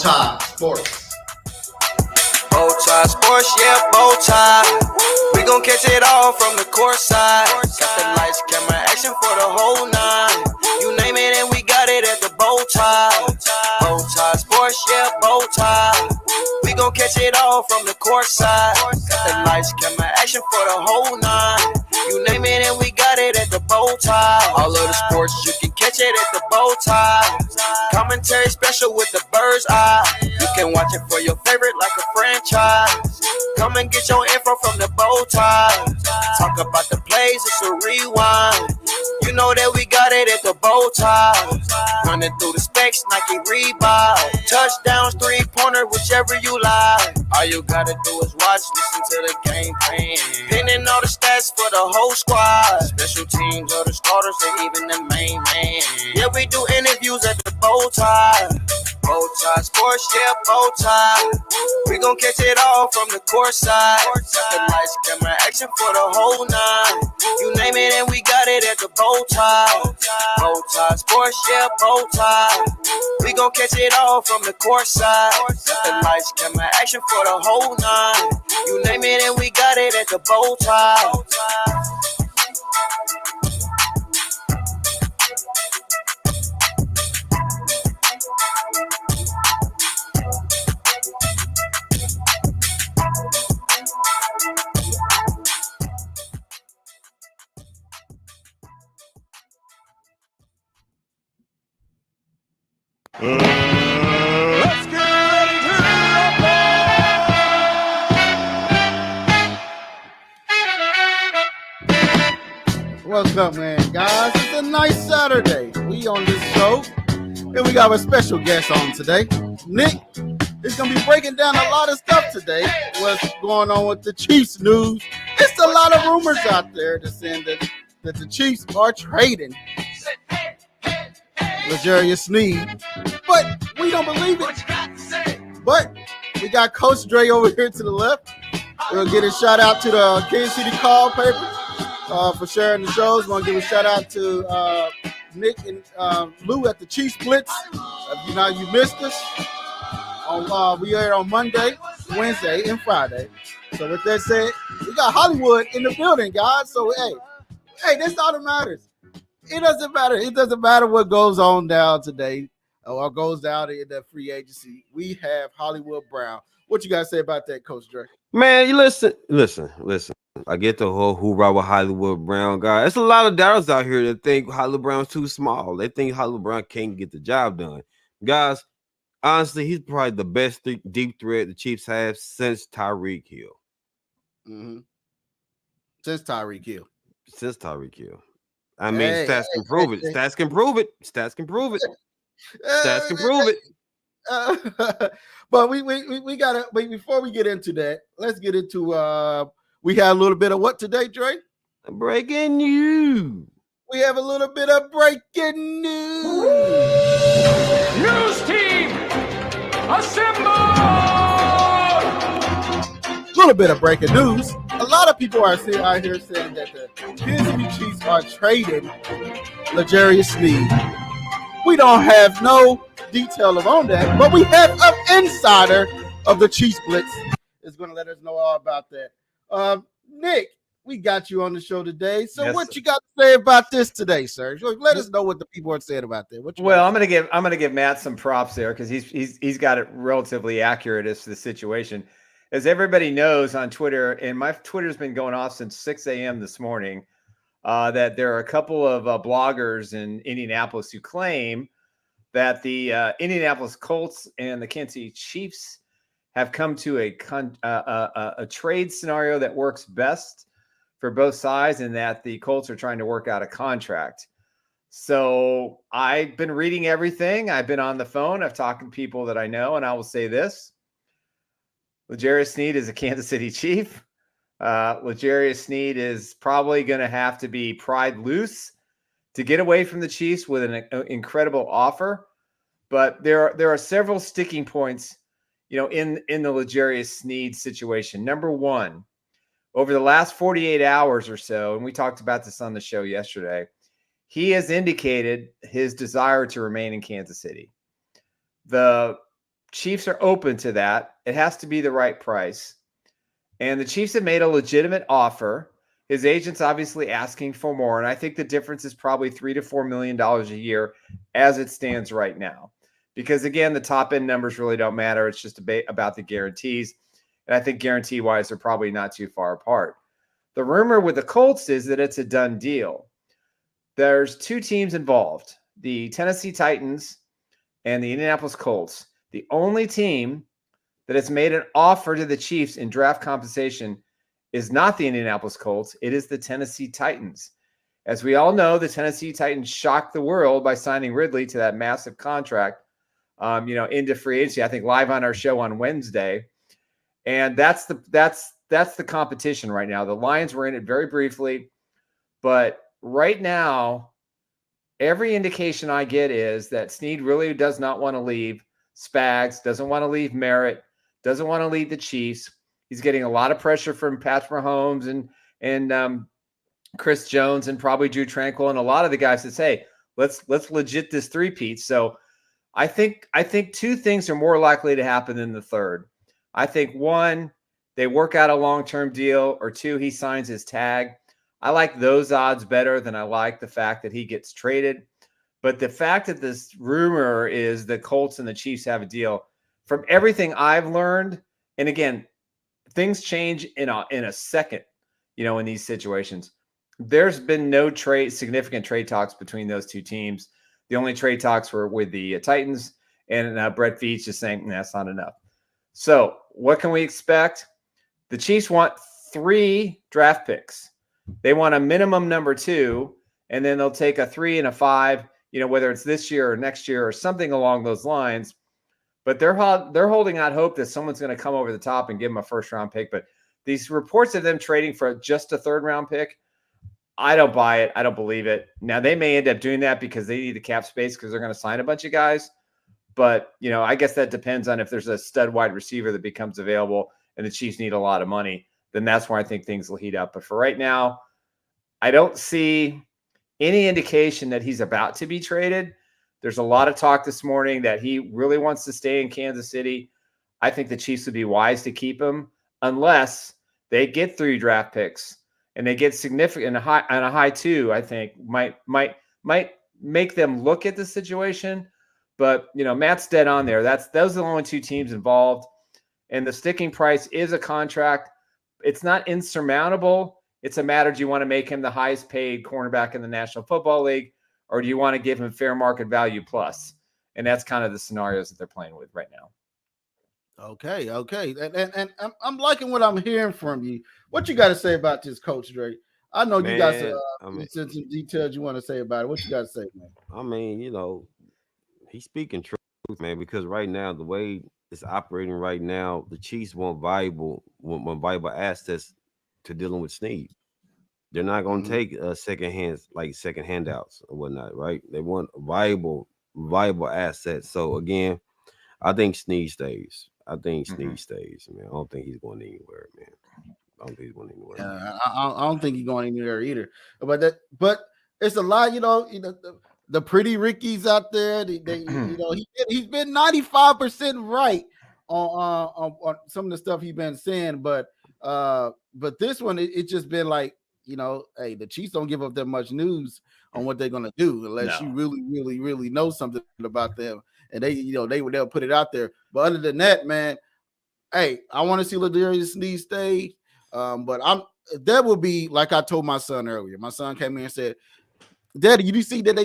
BowTie Sports. BowTie Sports, yeah, BowTie. We gon' catch it all from the court side. Got the lights, camera, action for the whole nine. You name it and we got it at the BowTie. BowTie Sports, yeah, BowTie. We gon' catch it all from the court side. Got the lights, camera, action for the whole nine. You name it and we got it at the BowTie. All of the sports, you can catch it at the BowTie. Commentary special with the bird's eye. You can watch it for your favorite like a franchise. Come and get your info from the BowTie. Talk about the plays, it's a rewind. You know that we got it at the BowTie. Running through the specs, Nike Reebok. Touchdowns, three-pointer, whichever you like. All you gotta do is watch, listen to the game plan. Pinning all the stats for the whole squad. Special teams or the starters or even the main man. Yeah, we do interviews at the BowTie. BowTie Sports, yeah, BowTie. We gon' catch it all from the court side. Got the lights, camera, action for the whole nine. You name it and we got it at the BowTie. BowTie Sports, yeah, BowTie. We gon' catch it all from the court side. Got the lights, camera, action for the whole nine. You name it and we got it at the BowTie. Let's get ready to rumble! What's up, man, guys? It's a nice Saturday. We on this show, and we got a special guest on today. Nick is going to be breaking down a lot of stuff today. What's going on with the Chiefs news? It's a lot of rumors out there that saying that the Chiefs are trading L'Jarius Sneed, but we don't believe it. But we got Coach Dre over here to the left. We'll get a shout out to the Kansas City Call Papers for sharing the shows. Want to give a shout out to Nick and Lou at the Chiefs Blitz. You missed us. We are on Monday, Wednesday, and Friday. So with that said, we got Hollywood in the building, guys. So hey, that's all that matters. It doesn't matter. It doesn't matter what goes on down today or goes down in the free agency. We have Hollywood Brown. What you guys say about that, Coach Dre? Man, you listen. I get the whole hoorah with Hollywood Brown guy. There's a lot of doubters out here that think Hollywood Brown's too small. They think Hollywood Brown can't get the job done. Guys, honestly, he's probably the best deep threat the Chiefs have since Tyreek Hill. Mm-hmm. Since Tyreek Hill. I mean, stats can prove it. Stats can prove it. Stats can prove it. Stats can prove it. But we gotta wait before we get into that. Let's get into we have a little bit of what today, Dre? Breaking news. We have a little bit of breaking news. News team, assemble! A little bit of breaking news. A lot of people are out here saying that the Kansas City Chiefs are trading L'Jarius Sneed. We don't have no detail on that, but we have an insider of the Chiefs Blitz is going to let us know all about that. Nick, we got you on the show today. So yes, what you got to say about this today, sir? Let us know what the people are saying about that. I'm gonna give Matt some props there because he's got it relatively accurate as to the situation. As everybody knows on Twitter, and my Twitter's been going off since 6 a.m. this morning, that there are a couple of bloggers in Indianapolis who claim that the Indianapolis Colts and the Kansas City Chiefs have come to a trade scenario that works best for both sides, and that the Colts are trying to work out a contract. So I've been reading everything. I've been on the phone. I've talked to people that I know, and I will say this. L'Jarius Sneed is a Kansas City Chief. L'Jarius Sneed is probably going to have to be pried loose to get away from the Chiefs with an incredible offer. But there are several sticking points, in the L'Jarius Sneed situation. Number one, over the last 48 hours or so, and we talked about this on the show yesterday, he has indicated his desire to remain in Kansas City. The Chiefs are open to that. It has to be the right price. And the Chiefs have made a legitimate offer. His agent's obviously asking for more. And I think the difference is probably $3 to $4 million a year as it stands right now. Because, again, the top end numbers really don't matter. It's just about the guarantees. And I think guarantee-wise, they're probably not too far apart. The rumor with the Colts is that it's a done deal. There's two teams involved, the Tennessee Titans and the Indianapolis Colts. The only team that has made an offer to the Chiefs in draft compensation is not the Indianapolis Colts. It is the Tennessee Titans. As we all know, the Tennessee Titans shocked the world by signing Ridley to that massive contract, into free agency, I think live on our show on Wednesday. And that's the competition right now. The Lions were in it very briefly, but right now, every indication I get is that Sneed really does not want to leave Spags, doesn't want to leave Merritt, doesn't want to leave the Chiefs. He's getting a lot of pressure from Patrick Mahomes and Chris Jones and probably Drew Tranquill and a lot of the guys that say, let's legit this three-peat. So I think two things are more likely to happen than the third. I think one, they work out a long-term deal, or two, he signs his tag. I like those odds better than I like the fact that he gets traded. But the fact that this rumor is the Colts and the Chiefs have a deal, from everything I've learned, and again, things change in a second, in these situations. There's been no significant trade talks between those two teams. The only trade talks were with the Titans, and Brett Veach just saying, that's not enough. So what can we expect? The Chiefs want 3 draft picks. They want a minimum number 2, and then they'll take a 3 and a 5, whether it's this year or next year or something along those lines. But they're holding out hope that someone's going to come over the top and give them a first-round pick. But these reports of them trading for just a third-round pick, I don't buy it. I don't believe it. Now, they may end up doing that because they need the cap space because they're going to sign a bunch of guys. But, I guess that depends on if there's a stud wide receiver that becomes available and the Chiefs need a lot of money. Then that's where I think things will heat up. But for right now, I don't see any indication that he's about to be traded. There's a lot of talk this morning that he really wants to stay in Kansas City. I think the Chiefs would be wise to keep him unless they get 3 draft picks and they get significant and a high 2. I think might make them look at the situation. But Matt's dead on there. Those are the only 2 teams involved, and the sticking price is a contract. It's not insurmountable. It's a matter, do you want to make him the highest paid cornerback in the National Football League, or do you want to give him fair market value plus? And that's kind of the scenarios that they're playing with right now. Okay. And I'm liking what I'm hearing from you. What you got to say about this, Coach Dre? I know you got some details you want to say about it. What you got to say, man? I mean, he's speaking truth, man, because right now, the way it's operating right now, the Chiefs want viable assets to dealing with Sneed. They're not going to take second handouts or whatnot, right? They want viable assets. So again, I think Sneed stays. Sneed stays, man. I don't think he's going anywhere, man. I don't think he's going anywhere. I don't think he's going anywhere either. But it's a lot, the pretty Rickies out there. He's been 95% right on some of the stuff he's been saying, but this one it just been like, hey, the Chiefs don't give up that much news on what they're gonna do unless you really, really, really know something about them, and they'll put it out there. But other than that, man, hey, I want to see L'Jarius Sneed stay. But that will be like I told my son earlier. My son came in and said, "Daddy, you see that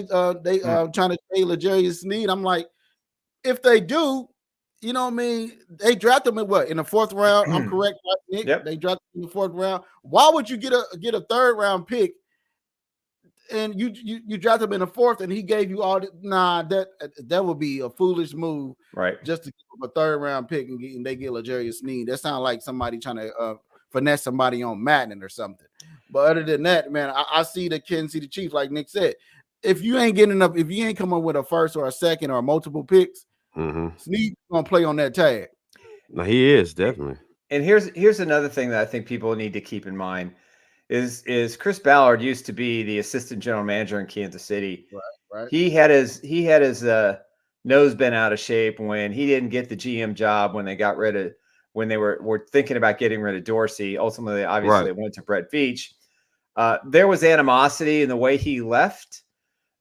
they trying to trade L'Jarius Sneed?" I'm like, if they do, they draft them in the 4th round. I'm correct, right, Nick? Yep. They draft them in the 4th round. Why would you get a 3rd round pick and you draft them in the 4th and he gave you all that would be a foolish move, right? Just to give a 3rd round pick and they get L'Jarius Sneed. That sounds like somebody trying to finesse somebody on Madden or something. But other than that, man, I see the Kansas City Chiefs, like Nick said. If you ain't coming up with a 1st or a 2nd or multiple picks, Sneed's gonna play on that tag. No, he is definitely. And here's another thing that I think people need to keep in mind is Chris Ballard used to be the assistant general manager in Kansas City. Right. He had his nose bent out of shape when he didn't get the GM job when they got rid of when they were thinking about getting rid of Dorsey. Ultimately, obviously, it went to Brett Veach. There was animosity in the way he left.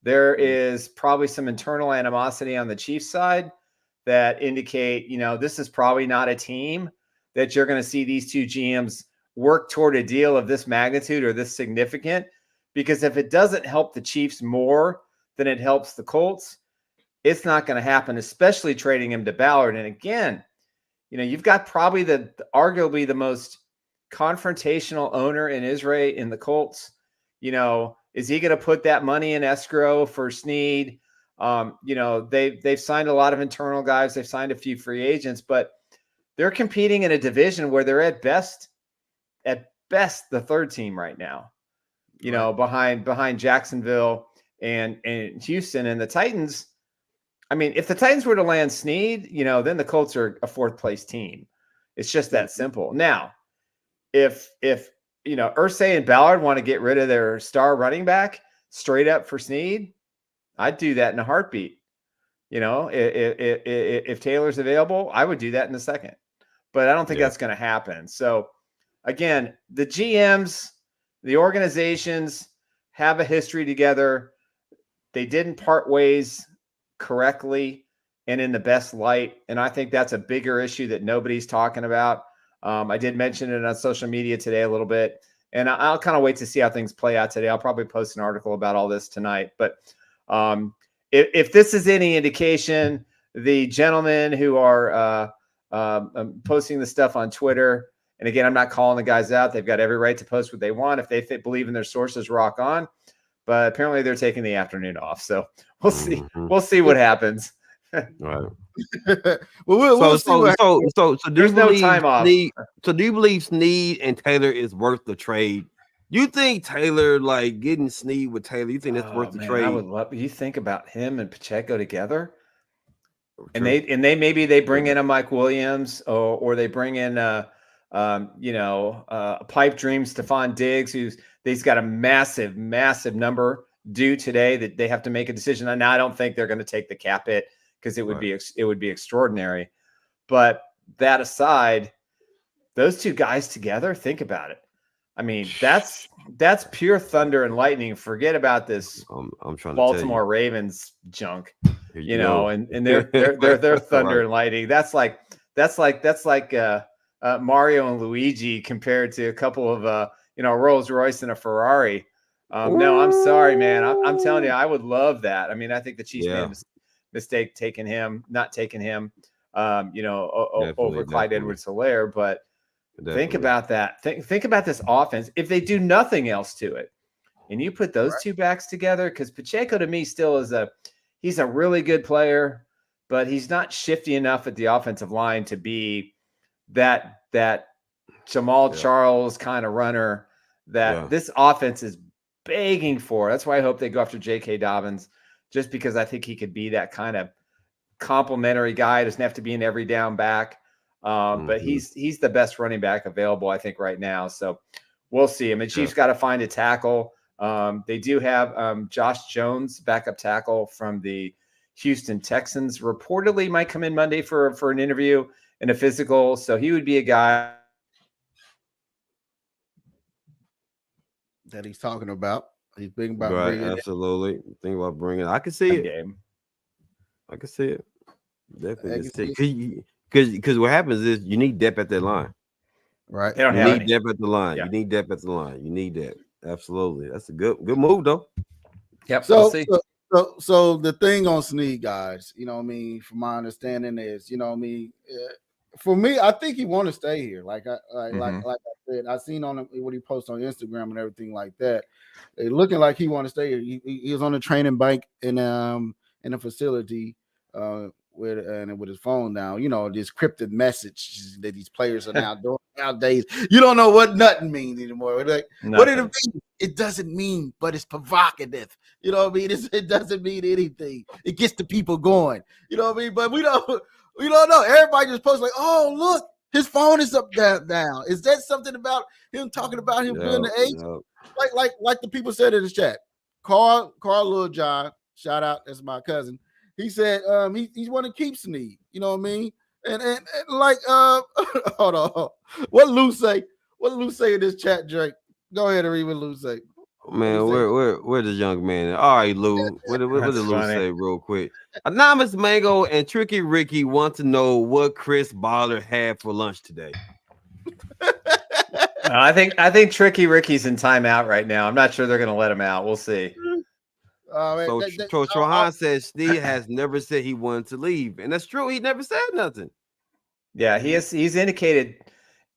There is probably some internal animosity on the Chiefs side that indicate, this is probably not a team that you're going to see these two GMs work toward a deal of this magnitude or this significant. Because if it doesn't help the Chiefs more than it helps the Colts, it's not going to happen, especially trading him to Ballard. And again, you've got probably arguably the most confrontational owner in Israel in the Colts. Is he going to put that money in escrow for Sneed? They've signed a lot of internal guys. They've signed a few free agents, but they're competing in a division where they're at best the third team right now. Behind Jacksonville and Houston and the Titans. I mean, if the Titans were to land Sneed, then the Colts are a fourth place team. It's just that simple. Now, if Irsay and Ballard want to get rid of their star running back straight up for Sneed, I'd do that in a heartbeat. If Taylor's available, I would do that in a second. But I don't think that's going to happen. So, again, the GMs, the organizations have a history together. They didn't part ways correctly and in the best light. And I think that's a bigger issue that nobody's talking about. I did mention it on social media today a little bit, and I'll kind of wait to see how things play out today. I'll probably post an article about all this tonight. But if this is any indication, the gentlemen who are posting the stuff on Twitter, and again, I'm not calling the guys out. They've got every right to post what they want. If they believe in their sources, rock on. But apparently they're taking the afternoon off. So we'll see. Mm-hmm. We'll see what happens. Right. we'll see what happens. So do There's you no believe time off. So do you believe Sneed and Taylor is worth the trade? You think Taylor, like getting Sneed with Taylor, you think that's worth the trade? I would love you think about him and Pacheco together. True. And they maybe they bring in a Mike Williams or they bring in a pipe dream Stephon Diggs, he's got a massive number due today that they have to make a decision on. Now I don't think they're going to take the cap hit because it would be extraordinary. But that aside, those two guys together, think about it. I mean, that's pure thunder and lightning. Forget about this I'm trying to Baltimore Ravens junk. And they're thunder Right. and lightning. That's like Mario and Luigi compared to a couple of Rolls Royce and a Ferrari. No, I'm sorry, man. I'm telling you, I would love that. I mean, I think the Chiefs made a mistake not taking him, over Clyde Edwards-Helaire. But think about that. Think about this offense. If they do nothing else to it, and you put those two backs together, because Pacheco to me still is he's a really good player, but he's not shifty enough at the offensive line to be that Jamal Charles kind of runner that this offense is begging for. That's why I hope they go after J.K. Dobbins, just because I think he could be that kind of complimentary guy. Doesn't have to be an every down back, but he's the best running back available, I think, right now. So we'll see. I mean, Chiefs got to find a tackle. They do have Josh Jones, backup tackle from the Houston Texans, reportedly might come in Monday for an interview and a physical. So he would be a guy that he's talking about. He's thinking about bringing absolutely. Think about bringing. I can see it. Game. I can see it. Definitely. Because what happens is you need depth at that line. Right. They don't You have need depth at the line. Yeah. You need depth at the line. You need that. Absolutely. That's a good move though. Yep. So, We'll see. so the thing on Sneed, guys, from my understanding is, for me, I think he want to stay here. Like I said, I seen on what he posts on Instagram and everything like that. It looking like he want to stay here. He was on the training bike in a facility with his phone down. This cryptic message that these players are now doing nowadays. You don't know what nothing means anymore. Like, what did it mean? It doesn't mean, but it's provocative. You know what I mean? It doesn't mean anything. It gets the people going. You know what I mean? But we don't know. Everybody just posts like, oh, look, his phone is up down. Is that something about him talking about him being the age? No. Like the people said in the chat. Carl Lil John, shout out, that's my cousin. he said he's want to keep Sneed. You know what I mean? And like hold on. What Lou say? What did Lou say in this chat, Drake? Go ahead and read what Lou say. Man, where this young man? All right, Lou. What did Lou say real quick? Anonymous Mango and Tricky Ricky want to know what Chris Baller had for lunch today. I think Tricky Ricky's in timeout right now. I'm not sure they're going to let him out. We'll see. So Trohan says Sneed has never said he wanted to leave, and that's true. He never said nothing. Yeah, he's indicated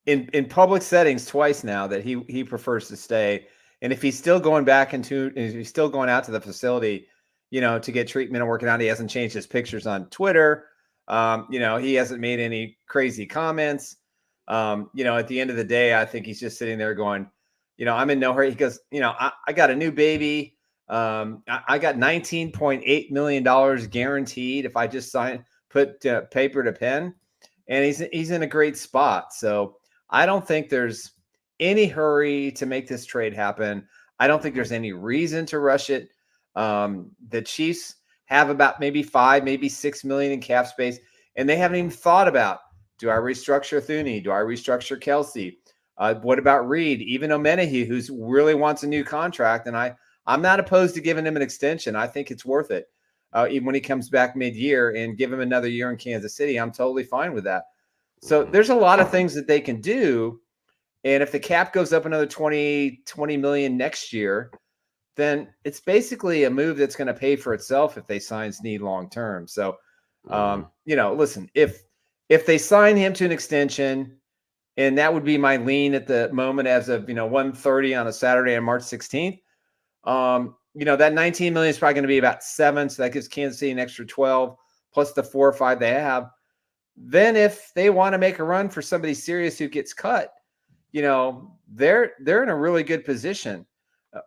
in public settings twice now that he prefers to stay. And if he's still going if he's still going out to the facility, to get treatment and working out, he hasn't changed his pictures on Twitter. He hasn't made any crazy comments. At the end of the day, I think he's just sitting there going, I'm in no hurry. He goes, I got a new baby. I got $19.8 million guaranteed if I just put paper to pen, and he's in a great spot. So I don't think there's any hurry to make this trade happen. I don't think there's any reason to rush it. The Chiefs have about maybe $6 million in cap space, and they haven't even thought about, do I restructure Thuney? Do I restructure Kelce? What about Reed? Even Omenahi, who's really wants a new contract, and I'm not opposed to giving him an extension. I think it's worth it. Even when he comes back mid-year and give him another year in Kansas City, I'm totally fine with that. So there's a lot of things that they can do. And if the cap goes up another 20 million next year, then it's basically a move that's going to pay for itself if they sign Sneed long-term. So, listen, if they sign him to an extension, and that would be my lean at the moment as of, 1:30 on a Saturday on March 16th, that 19 million is probably going to be about 7. So that gives Kansas City an extra 12 plus the 4 or 5 they have. Then if they want to make a run for somebody serious who gets cut, they're in a really good position,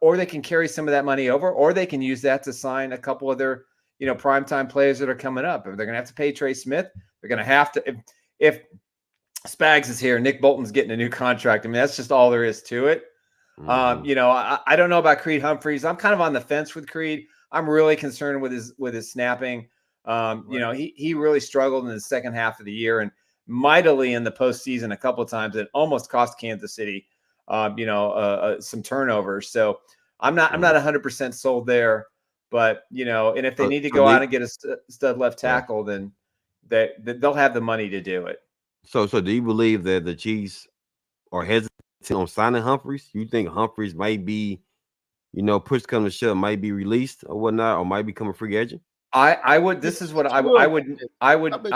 or they can carry some of that money over, or they can use that to sign a couple of their, primetime players that are coming up. If they're going to have to pay Trey Smith, they're going to have to, if Spags is here, Nick Bolton's getting a new contract. I mean, that's just all there is to it. I don't know about Creed Humphreys. I'm kind of on the fence with Creed. I'm really concerned with his snapping. He really struggled in the second half of the year and mightily in the postseason a couple of times. It almost cost Kansas City, some turnovers. So I'm not 100% sold there. But and if they need to go out and get a stud left tackle, then they'll have the money to do it. So do you believe that the Chiefs are hesitant on signing Humphreys? You think Humphreys might be, push come to shove, might be released or whatnot, or might become a free agent? I would. This is what I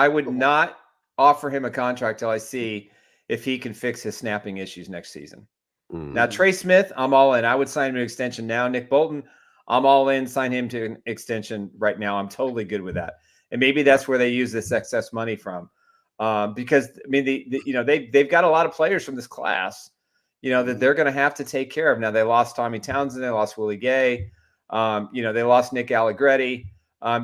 would not offer him a contract till I see if he can fix his snapping issues next season. Now Trey Smith, I'm all in. I would sign him an extension now. Nick Bolton, I'm all in. Sign him to an extension right now. I'm totally good with that. And maybe that's where they use this excess money from, because I mean they've got a lot of players from this class, that they're going to have to take care of. Now they lost Tommy Townsend, they lost Willie Gay, they lost Nick Allegretti.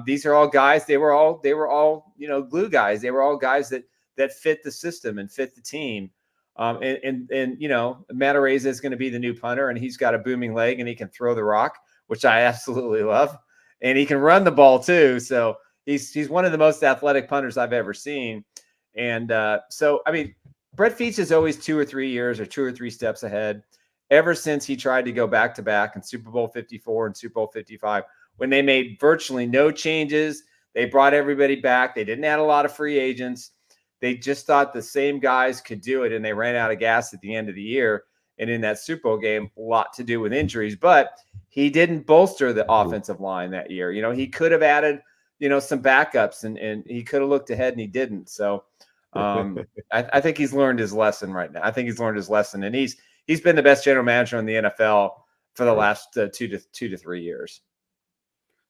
These are all guys. They were all glue guys. They were all guys that fit the system and fit the team. And Matt Araiza is going to be the new punter, and he's got a booming leg and he can throw the rock, which I absolutely love, and he can run the ball too. So he's one of the most athletic punters I've ever seen. And so I mean, Brett Veach is always 2 or 3 years or 2 or 3 steps ahead. Ever since he tried to go back to back in Super Bowl 54 and Super Bowl 55. When they made virtually no changes, they brought everybody back. They didn't add a lot of free agents. They just thought the same guys could do it, and they ran out of gas at the end of the year. And in that Super Bowl game, a lot to do with injuries. But he didn't bolster the offensive line that year. He could have added, some backups, and he could have looked ahead, and he didn't. So I think he's learned his lesson right now. I think he's learned his lesson, and he's been the best general manager in the NFL for the last 2 to 3 years.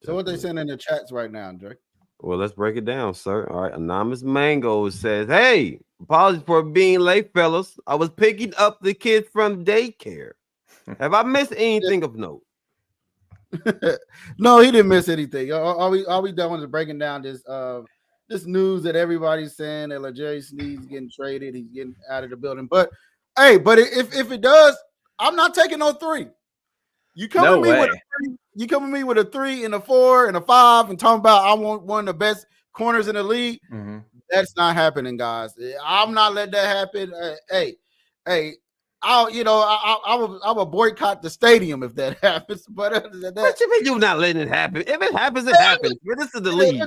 So what they saying in the chats right now, Drake? Well, let's break it down, sir. All right. Anonymous Mango says, hey, apologies for being late, fellas. I was picking up the kid from daycare. Have I missed anything of note? No, he didn't miss anything. All we done was breaking down this news that everybody's saying that L'Jarius Sneed's getting traded. He's getting out of the building. But, hey, if it does, I'm not taking no 3. You come at me with a 3. You come with me with a 3 and a 4 and a 5 and talking about I want one of the best corners in the league. Mm-hmm. That's not happening, guys. I'm not letting that happen. Hey, I will boycott the stadium if that happens. But other than that, what you mean you not letting it happen? If it happens, it happens. This is the league.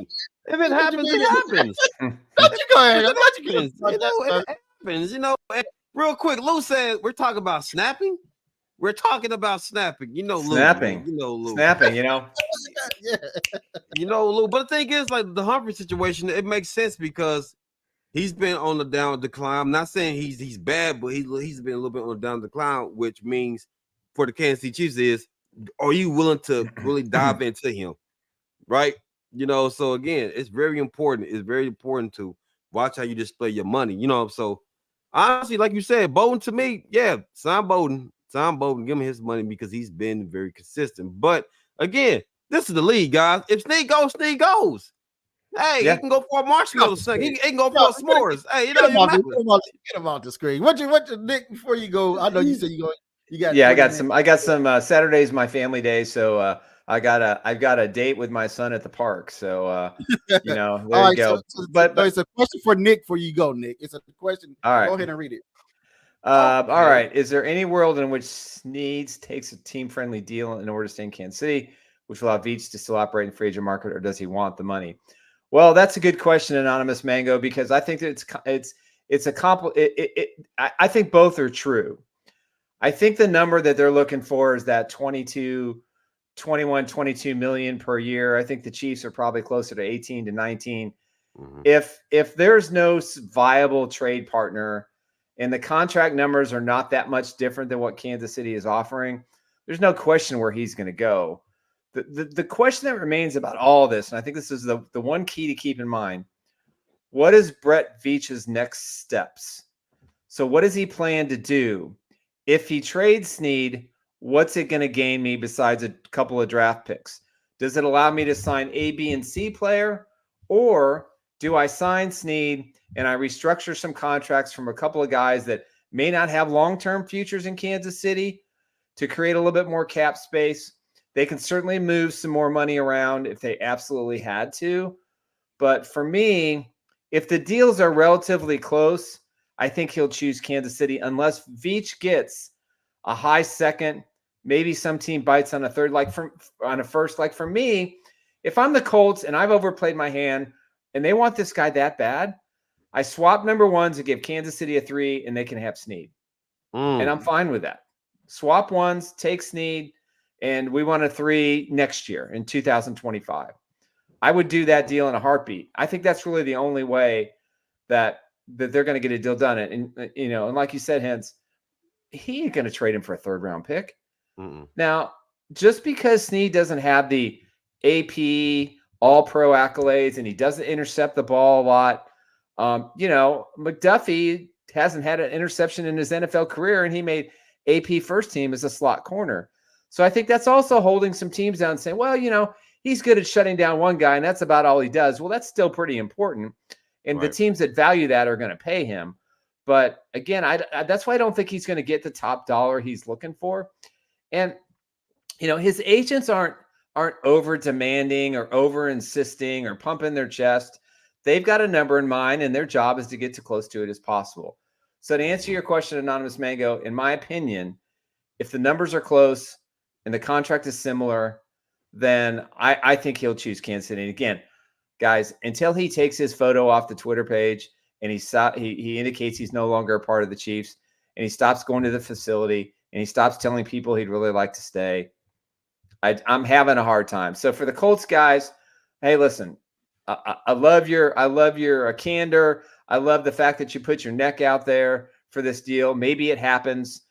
If it happens, it happens. Don't you go ahead. It happens. Real quick, Lou said we're talking about snapping. We're talking about snapping. Lou. Snapping. Lou. Snapping, Yeah. Lou. But the thing is, like the Humphrey situation, it makes sense because he's been on the down decline. I'm not saying he's bad, but he's been a little bit on the down decline, which means for the Kansas City Chiefs is, are you willing to really dive into him? Right? So again, it's very important. It's very important to watch how you display your money. So honestly, like you said, Bowden to me, yeah, sign Bowden, give him his money because he's been very consistent. But again, this is the league, guys. If Sneed goes, Sneed goes. Hey, he can go for a marshmallow. He can go for a s'mores. Hey, get him off the screen. What you Nick? Before you go, I know you said you go. You got. Yeah, I got some. Saturday's my family day, so I've got a date with my son at the park. So there you go. But it's a question for Nick before you go, Nick. It's a question. All right, go ahead and read it. All right. Is there any world in which Sneed takes a team-friendly deal in order to stay in Kansas City, which will allow Veach to still operate in free agent market, or does he want the money? Well, that's a good question, Anonymous Mango, because I think that I think both are true. I think the number that they're looking for is that 22 million per year. I think the Chiefs are probably closer to 18 to 19. Mm-hmm. If there's no viable trade partner and the contract numbers are not that much different than what Kansas City is offering, there's no question where he's going to go. The question that remains about all this, and I think this is the one key to keep in mind, what is Brett Veach's next steps? So what does he plan to do? If he trades Sneed, what's it going to gain me besides a couple of draft picks? Does it allow me to sign A, B, and C player? Or do I sign Sneed and I restructure some contracts from a couple of guys that may not have long-term futures in Kansas City to create a little bit more cap space? They can certainly move some more money around if they absolutely had to. But for me, if the deals are relatively close, I think he'll choose Kansas City unless Veach gets a high second, maybe some team bites on a third, on a first. Like for me, if I'm the Colts and I've overplayed my hand and they want this guy that bad, I swap number ones and give Kansas City a 3 and they can have Sneed. And I'm fine with that. Swap ones, take Sneed, and we want a 3 next year in 2025. I would do that deal in a heartbeat. I think that's really the only way that they're going to get a deal done. And like you said, Hense, he ain't going to trade him for a 3rd-round pick. Mm-mm. Now, just because Sneed doesn't have the AP All-Pro accolades and he doesn't intercept the ball a lot, McDuffie hasn't had an interception in his NFL career, and he made AP first team as a slot corner. So I think that's also holding some teams down and saying, well, he's good at shutting down one guy, and that's about all he does. Well, that's still pretty important. And right. The teams that value that are going to pay him. But again, that's why I don't think he's going to get the top dollar he's looking for. And, his agents aren't over demanding or over insisting or pumping their chest. They've got a number in mind, and their job is to get as close to it as possible. So to answer your question, Anonymous Mango, in my opinion, if the numbers are close and the contract is similar, then I think he'll choose Kansas City. And again, guys, until he takes his photo off the Twitter page and he indicates he's no longer a part of the Chiefs and he stops going to the facility and he stops telling people he'd really like to stay, I'm having a hard time. So for the Colts guys, hey, listen, I love your candor. I love the fact that you put your neck out there for this deal. Maybe it happens.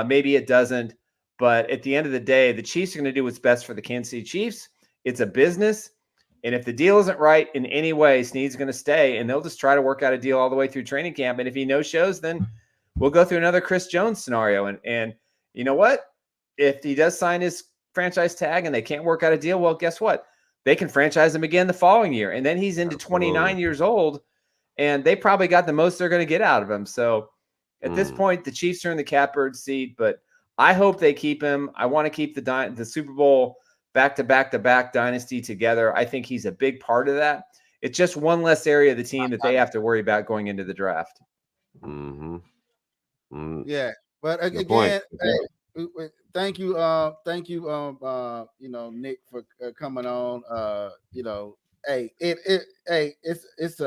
Maybe it doesn't. But at the end of the day, the Chiefs are going to do what's best for the Kansas City Chiefs. It's a business. And if the deal isn't right in any way, Sneed's going to stay, and they'll just try to work out a deal all the way through training camp. And if he no-shows, then we'll go through another Chris Jones scenario. And you know what? If he does sign his franchise tag and they can't work out a deal, well, guess what? They can franchise him again the following year. And then he's into 29 years old, and they probably got the most they're going to get out of him. So at this point, the Chiefs are in the catbird seat, but I hope they keep him. I want to keep the Super Bowl back-to-back-to-back dynasty together. I think he's a big part of that. It's just one less area of the team that they have to worry about going into the draft. Mm-hmm. Mm. Yeah, but Good again, point. thank you, Nick, for coming on. It's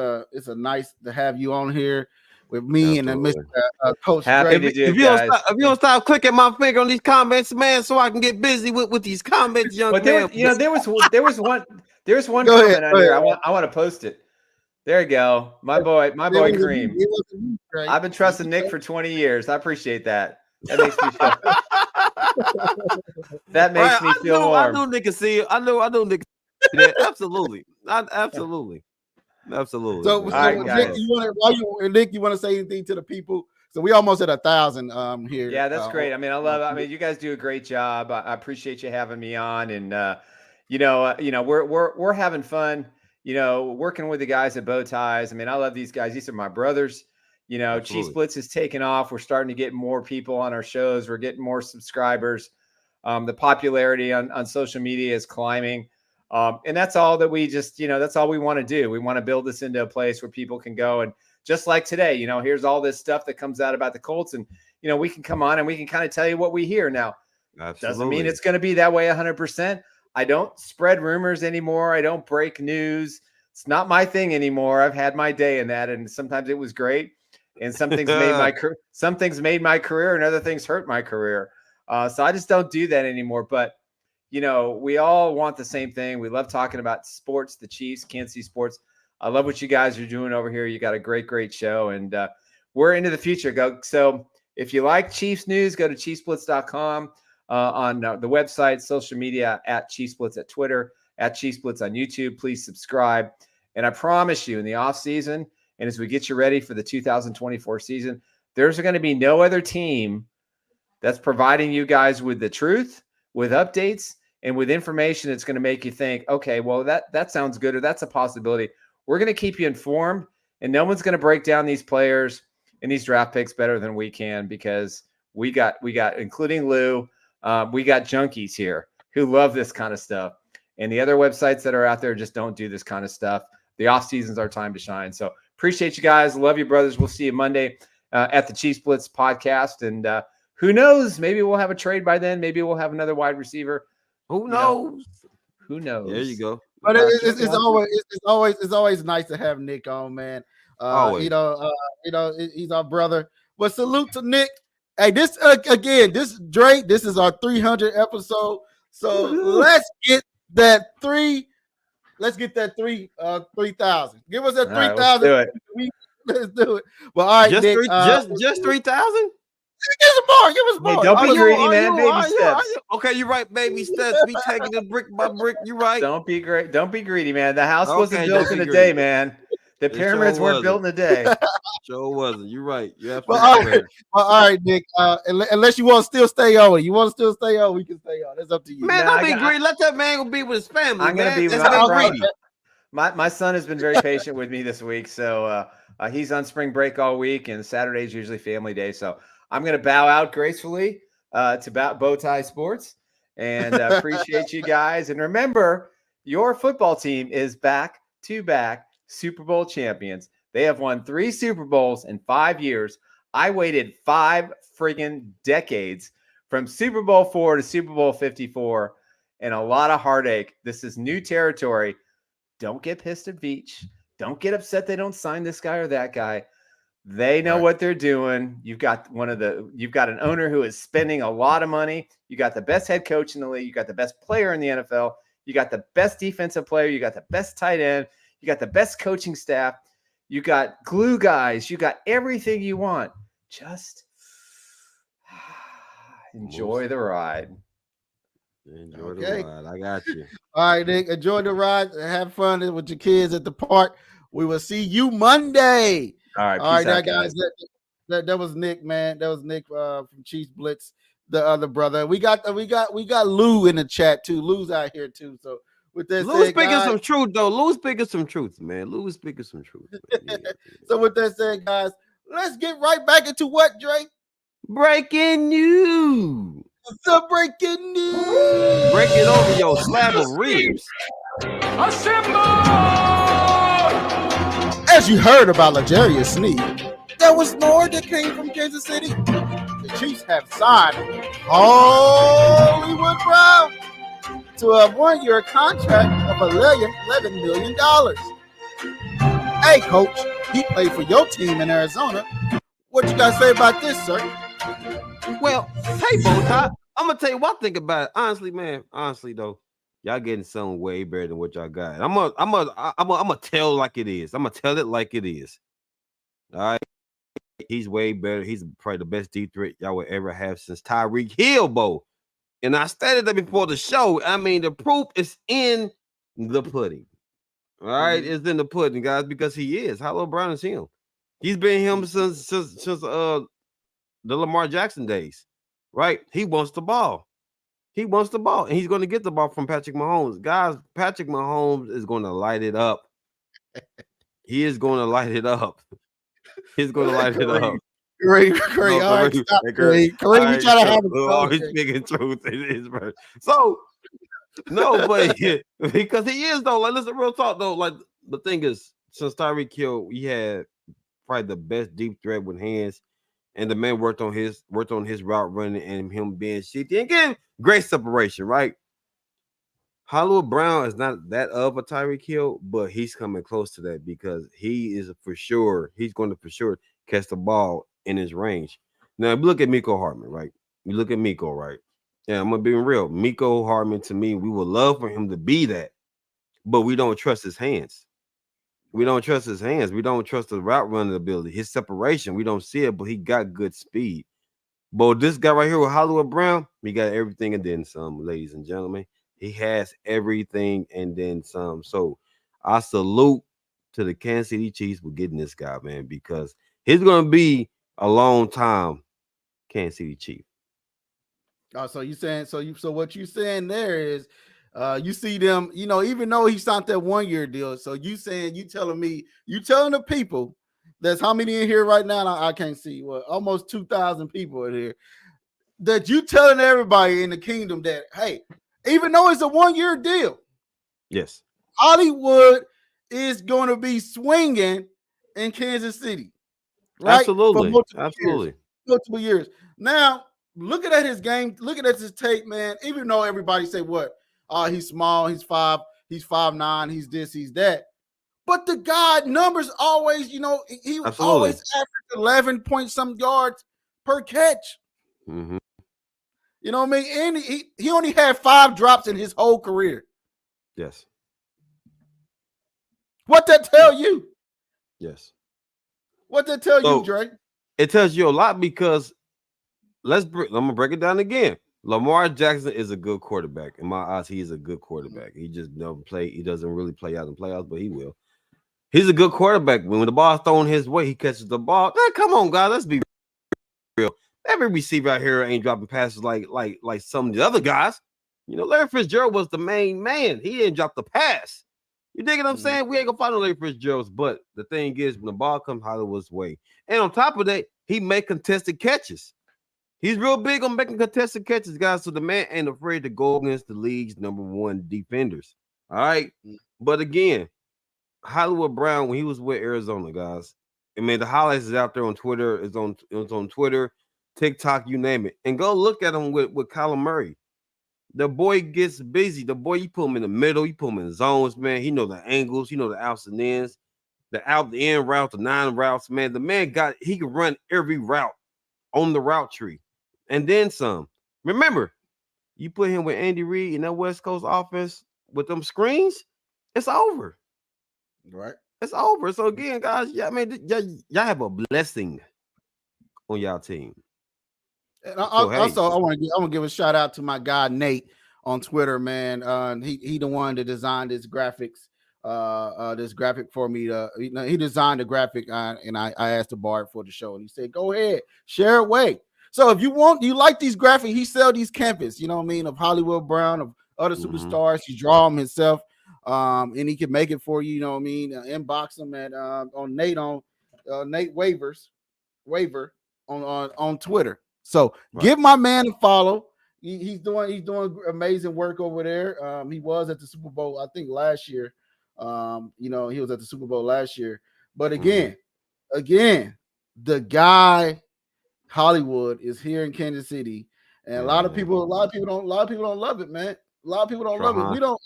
a nice to have you on here with me and Mr. Coach Happy Dre. to do it, If you don't stop clicking my finger on these comments, man, so I can get busy with these comments, young man. There was one Go comment ahead, on go here. ahead. I want to post it. There you go. My boy Cream. I've been trusting Nick for 20 years. I appreciate that. That makes me feel that makes me feel warm. I know Nick can see it. I know Nick can see that. Absolutely. Absolutely. So, right, Nick, you want to say anything to the people? So we almost at 1,000 here. Yeah, that's great. I mean, you guys do a great job. I appreciate you having me on, and we're having fun. Working with the guys at BowTies. I mean, I love these guys. These are my brothers. Cheese Blitz is taking off. We're starting to get more people on our shows. We're getting more subscribers. The popularity on social media is climbing. And that's all that we just, that's all we want to do. We want to build this into a place where people can go. And just like today, here's all this stuff that comes out about the Colts. And, we can come on and we can kind of tell you what we hear. Now, doesn't mean it's going to be that way 100%. I don't spread rumors anymore. I don't break news. It's not my thing anymore. I've had my day in that. And sometimes it was great. And some things made my career and other things hurt my career. So I just don't do that anymore. But, we all want the same thing. We love talking about sports, the Chiefs, Kansas City sports. I love what you guys are doing over here. You got a great show. And we're into the future. So if you like Chiefs news, go to chiefsblitz.com on the website, social media, at Chiefsblitz at Twitter, at Chiefsblitz on YouTube. Please subscribe. And I promise you, in the offseason, and as we get you ready for the 2024 season, there's going to be no other team that's providing you guys with the truth, with updates, and with information that's going to make you think, okay, well, that sounds good, or that's a possibility. We're going to keep you informed, and no one's going to break down these players and these draft picks better than we can, because we got, including Lou, we got junkies here who love this kind of stuff. And the other websites that are out there just don't do this kind of stuff. The off season's our time to shine. So appreciate you guys. Love you, brothers. We'll see you Monday at the Chiefs Blitz podcast. And who knows? Maybe we'll have a trade by then. Maybe we'll have another wide receiver. Who knows? Who knows? There you go. But it's always nice to have Nick on, man. He's our brother. But salute to Nick. Hey, this Dre, this is our 300th episode. So let's get that 3,000. Give us that 3,000. Right, let's do it. Well, all right, just Nick, 3,000. Give us more. Hey, don't be greedy, man. Baby steps. Okay, you're right. Baby steps. We taking it brick by brick. You're right. Don't be great. Don't be greedy, man. The house wasn't built in a day, man. The pyramids weren't built in a day. Sure wasn't. You're right. You're absolutely right. All right, Nick. Unless you want to still stay on, we can stay on. It's up to you. Man, don't be greedy. Let that man go be with his family. I'm gonna be with my son has been very patient with me this week, so he's on spring break all week, and Saturday is usually family day. So I'm gonna bow out gracefully to BowTie Sports, and appreciate you guys. And remember, your football team is back-to-back Super Bowl champions. They have won 3 Super Bowls in 5 years. I waited 5 friggin' decades from Super Bowl 4 to Super Bowl 54, and a lot of heartache. This is new territory. Don't get pissed at Veach. Don't get upset they don't sign this guy or that guy. They know what they're doing. You've got an owner who is spending a lot of money. You got the best head coach in the league. You got the best player in the NFL. You got the best defensive player. You got the best tight end. You got the best coaching staff. You got glue guys. You got everything you want. Just enjoy the ride. Enjoy the ride. I got you. All right, Nick. Enjoy the ride. Have fun with your kids at the park. We will see you Monday. All right. All right, guys. That was Nick, man. That was Nick from Chiefs Blitz, the other brother. We got Lou in the chat too. Lou's out here too. So with that, Lou's speaking some truth though. Lou's speaking some truth, man. Lou's speaking some truth. Yeah. So with that said, guys, let's get right back into what, Drake? Breaking news. The breaking news. Break it over your slab of ribs. As you heard about L'Jarius Sneed, there was more that came from Kansas City. The Chiefs have signed Hollywood Brown to a one-year contract of $11 million. Hey, coach, he played for your team in Arizona. What you got to say about this, sir? Well, hey, BowTie, I'm gonna tell you what I think about it. Honestly, man. Honestly, though, y'all getting something way better than what y'all got. I'm gonna tell like it is. I'm gonna tell it like it is. All right, he's way better. He's probably the best deep threat y'all will ever have since Tyreek Hill, Bo. And I stated that before the show. I mean, the proof is in the pudding. All right, it's in the pudding, guys, because he is. Hollywood Brown is him. He's been him since the Lamar Jackson days, right? He wants the ball. He wants the ball, and he's going to get the ball from Patrick Mahomes. Guys, Patrick Mahomes is going to light it up. He is going to light it up. He's going to light it up. Great. All right, stop, Great. We try to have a always speaking truth. It is, bro. So, no, but because he is, though. Like, listen, real talk, though. Like, the thing is, since Tyreek Hill, we had probably the best deep threat with hands. And the man worked on his route running and him being shifty. And again, great separation, right? Hollywood Brown is not that of a Tyreek Hill, but he's coming close to that because he's going to for sure catch the ball in his range. Now, if you look at Mecole Hardman, right? You look at Mecole, right? Yeah, I'm gonna be real. Mecole Hardman, to me, we would love for him to be that, but we don't trust his hands. We don't trust his hands. We don't trust the route running ability. His separation, we don't see it, but he got good speed. But this guy right here with Hollywood Brown, he got everything and then some, ladies and gentlemen. He has everything and then some. So I salute to the Kansas City Chiefs for getting this guy, man, because he's going to be a long time Kansas City Chief. Oh, so what you saying there is you see them, even though he signed that 1 year deal. So you telling the people, there's how many in here right now? I can't see. Well, almost 2,000 people in here. That you telling everybody in the kingdom that, hey, even though it's a 1 year deal, yes, Hollywood is going to be swinging in Kansas City, right? Absolutely, multiple years. Now, looking at his game, looking at his tape, man. Even though everybody say what, he's small, he's 5'9", he's this, he's that. But the guy numbers always, he was always average 11 point some yards per catch. Mm-hmm. You know what I mean? And he only had 5 drops in his whole career. Yes. What that tell you? Yes. What that tell you, Dre? It tells you a lot because I'm gonna break it down again. Lamar Jackson is a good quarterback. In my eyes, he is a good quarterback. He just never play. He doesn't really play out in playoffs, but he will. He's a good quarterback. When the ball's thrown his way, he catches the ball. Man, come on, guys. Let's be real. Every receiver out here ain't dropping passes like some of the other guys. Larry Fitzgerald was the main man. He didn't drop the pass. You dig what I'm saying? We ain't gonna find no Larry Fitzgeralds, but the thing is, when the ball comes Hollywood's way, and on top of that, he make contested catches. He's real big on making contested catches, guys. So the man ain't afraid to go against the league's #1 defenders. All right. But again, Hollywood Brown, when he was with Arizona, guys, I mean, the highlights is out there on Twitter. It's on Twitter, TikTok, you name it. And go look at him with Kyler Murray. The boy gets busy. The boy, you put him in the middle, you put him in zones, man. He know the angles, he know the outs and ins, the in route, the 9 routes, man. The man he can run every route on the route tree. And then some. Remember, you put him with Andy Reid in that West Coast offense with them screens, it's over. Right. It's over. So again, guys, y'all have a blessing on y'all team. And I want to give a shout out to my guy Nate on Twitter, man. He the one that designed this graphics, this graphic for me. He designed the graphic, and I asked to borrow it for the show, and he said, "Go ahead, share it away." So if you like these graphics, he sell these canvas, you know what I mean, of Hollywood Brown, of other superstars. He draw them himself, and he can make it for you, you know what I mean. Inbox him at on Nate Waver on Twitter. So give my man a follow. he's doing amazing work over there. He was at the Super Bowl, I think, last year. He was at the Super Bowl last year. But again, the guy Hollywood is here in Kansas City, and a lot of people don't love it, man. A lot of people don't love it. We don't.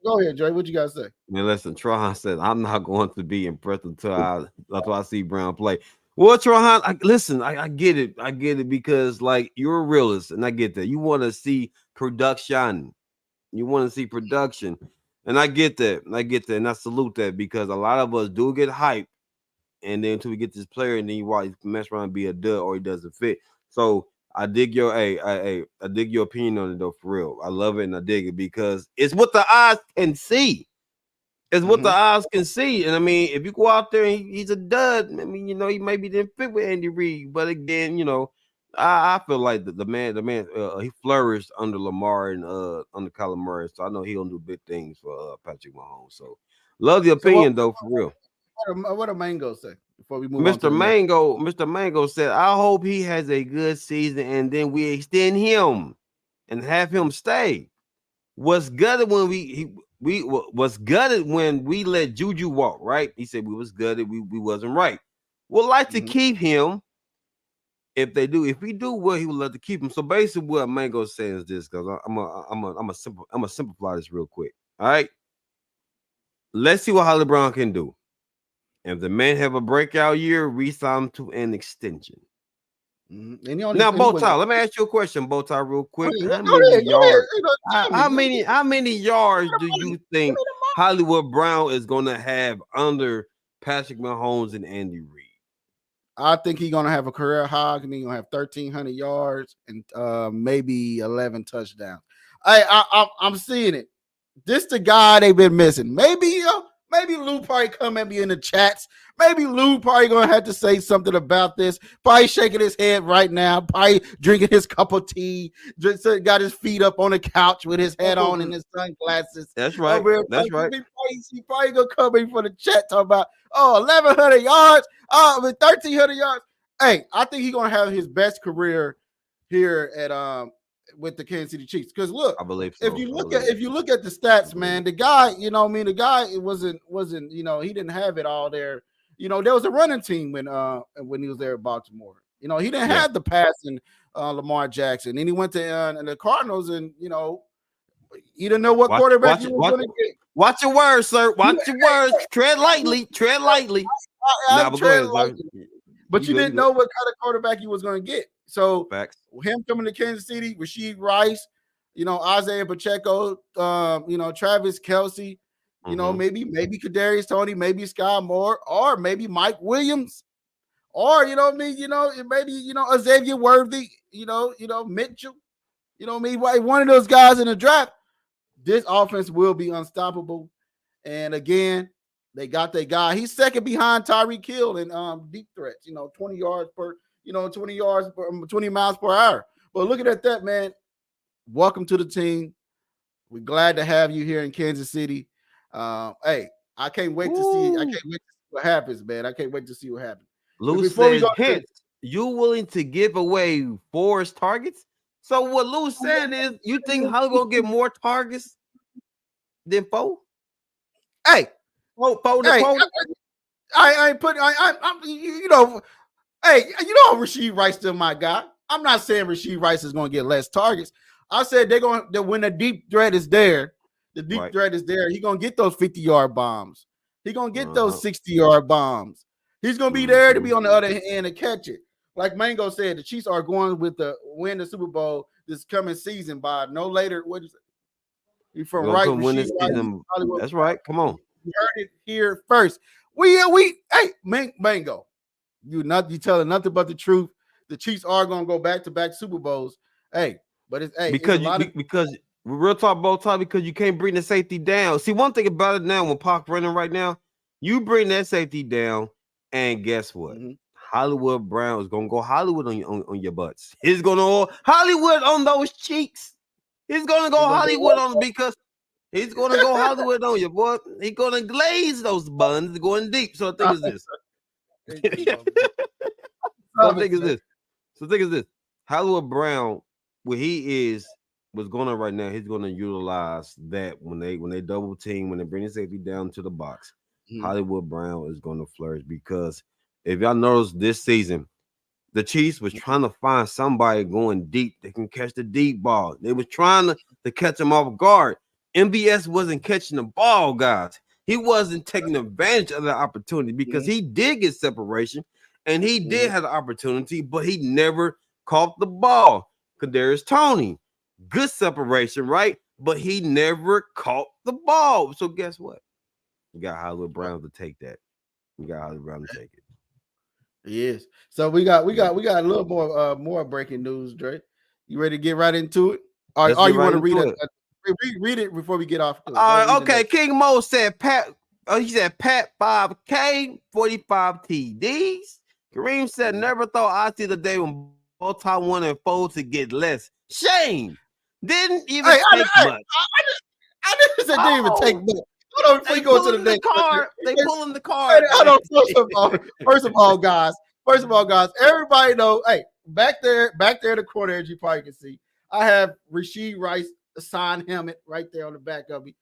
Go ahead, Dre. What you got to say? Man, listen, Trohan said, I'm not going to be impressed until I see Brown play. Well, Trohan, I get it. I get it because, like, you're a realist, and I get that. You want to see production. You want to see production. And I get that. And I salute that because a lot of us do get hyped, and then until we get this player, and then you watch mess around and be a dud or he doesn't fit. So I dig your I dig your opinion on it though, for real. I love it and I dig it because it's what the eyes can see. It's what the eyes can see. And I mean, if you go out there and he's a dud, I mean, he maybe didn't fit with Andy Reid, but again, I feel like the man he flourished under Lamar and under Kyler Murray, so I know he'll do big things for Patrick Mahomes. So love the opinion though, for real. What did Mango say before we move Mr. on? Mr. Mango said, I hope he has a good season and then we extend him and have him stay. Was gutted when we was gutted when we let Juju walk, right? He said we was gutted, we wasn't right. Would like to keep him if we do well, he would love to keep him. So basically what Mango says is this, because I'm gonna simplify this real quick. All right. Let's see what Holly Brown can do. If the man have a breakout year, re-sign him to an extension. Now, BowTie, let me ask you a question, BowTie, real quick. How many yards do you think Hollywood Brown is going to have under Patrick Mahomes and Andy Reid? I think he's going to have a career high. I think he's going to have 1,300 yards and maybe 11 touchdowns. I'm seeing it. This the guy they've been missing. Maybe Lou probably come at me in the chats. Maybe Lou probably going to have to say something about this. Probably shaking his head right now. Probably drinking his cup of tea. Just got his feet up on the couch with his hat on and his sunglasses. That's right. That's right. He probably going to come in for the chat talking about, 1,100 yards. 1,300 yards. Hey, I think he's going to have his best career here at with the Kansas City Chiefs. Because look, I believe so. if you look at the stats, man, the guy, the guy it wasn't, he didn't have it all there. There was a running team when he was there at Baltimore. He didn't have the passing Lamar Jackson. Then he went to the Cardinals, and he didn't know what quarterback he was going to get. Watch your words, sir. Watch your words. Tread lightly. Tread lightly. But you didn't know what kind of quarterback he was going to get. So facts. Him coming to Kansas City, Rasheed Rice, Isaiah Pacheco, Travis Kelce, maybe Kadarius Toney, maybe Sky Moore, or maybe Mike Williams, or maybe Xavier Worthy, Mitchell, maybe one of those guys in the draft. This offense will be unstoppable. And again, they got that guy. He's second behind Tyreek Hill in deep threats, 20 yards per 20 miles per hour. But looking at that, man, welcome to the team. We're glad to have you here in Kansas City. Hey, I can't wait to see. I can't wait to see what happens, man. I can't wait to see what happens. Lou says, Hense, you willing to give away 4 targets? So what Lou's saying is, you think Hollywood will get more targets than 4? Hey, Hey, Rasheed Rice still my guy. I'm not saying Rasheed Rice is going to get less targets. I said when the deep threat is there, he's going to get those 50-yard bombs. He's going to get those 60-yard bombs. He's going to be there to be on the other end and catch it. Like Mango said, the Chiefs are going win the Super Bowl this coming season by no later. What is it? You from right? That's right. Come on. You heard it here first. Hey, Mango. You telling nothing but the truth. The Chiefs are going to go back-to-back Super Bowls. Hey, but it's because real talk, BowTie, because you can't bring the safety down. See, one thing about it now, when Pac running right now, you bring that safety down, and guess what? Hollywood Brown is going to go Hollywood on your butts. He's going to Hollywood on those cheeks. He's going to go Hollywood on because he's going to go Hollywood on you, boy. He's going to glaze those buns going deep. So the thing is this. So the thing is this. Hollywood Brown what he is what's going on right now, he's going to utilize that when they double team, when they bring the safety down to the box. Hollywood Brown is going to flourish because if y'all notice this season, the Chiefs was trying to find somebody going deep that can catch the deep ball. They was trying to catch him off guard. MBS wasn't catching the ball, guys. He wasn't taking advantage of the opportunity because he did get separation and he did have the opportunity, but he never caught the ball. Kadarius Toney, good separation, right? But he never caught the ball. So guess what? You got Hollywood Brown to take that. You got Hollywood Brown to take it. Yes. So we got a little more breaking news, Dre. You ready to get right into it? Or you want to read it? Read it before we get off. Okay. King Mo said he said Pat 5K, 45 TDs. Kareem said never thought I'd see the day when BowTie 1 and 4 to get less. Shame. Didn't even take much. I didn't say didn't even take much. Hold on, before you go to the next car. They pulling the car. Hold on. First of all, guys, everybody know. Hey, back there in the corner, as you probably can see, I have Rasheed Rice signed helmet right there on the back of me.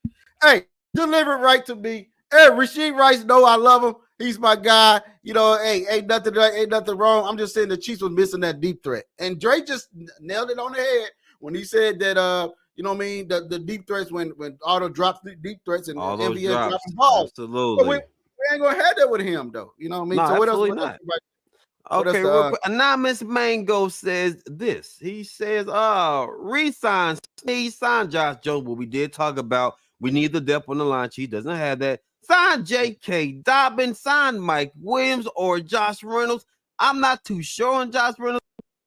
Hey, deliver it right to me. Hey, Rasheed Rice, know I love him. He's my guy. You know, hey, ain't nothing wrong. I'm just saying the Chiefs was missing that deep threat, and Dre just nailed it on the head when he said that. You know what I mean? The deep threats when Auto drops the deep threats and all MVS drops, dropping balls. Absolutely. So we ain't gonna have that with him though. You know what I mean? No, so what else? not. Okay, real quick. Anonymous Mango says this. He says, re-sign Sneed, sign Josh Jones, but we did talk about we need the depth on the line. He doesn't have that. Sign J.K. Dobbins, sign Mike Williams or Josh Reynolds. I'm not too sure on Josh Reynolds,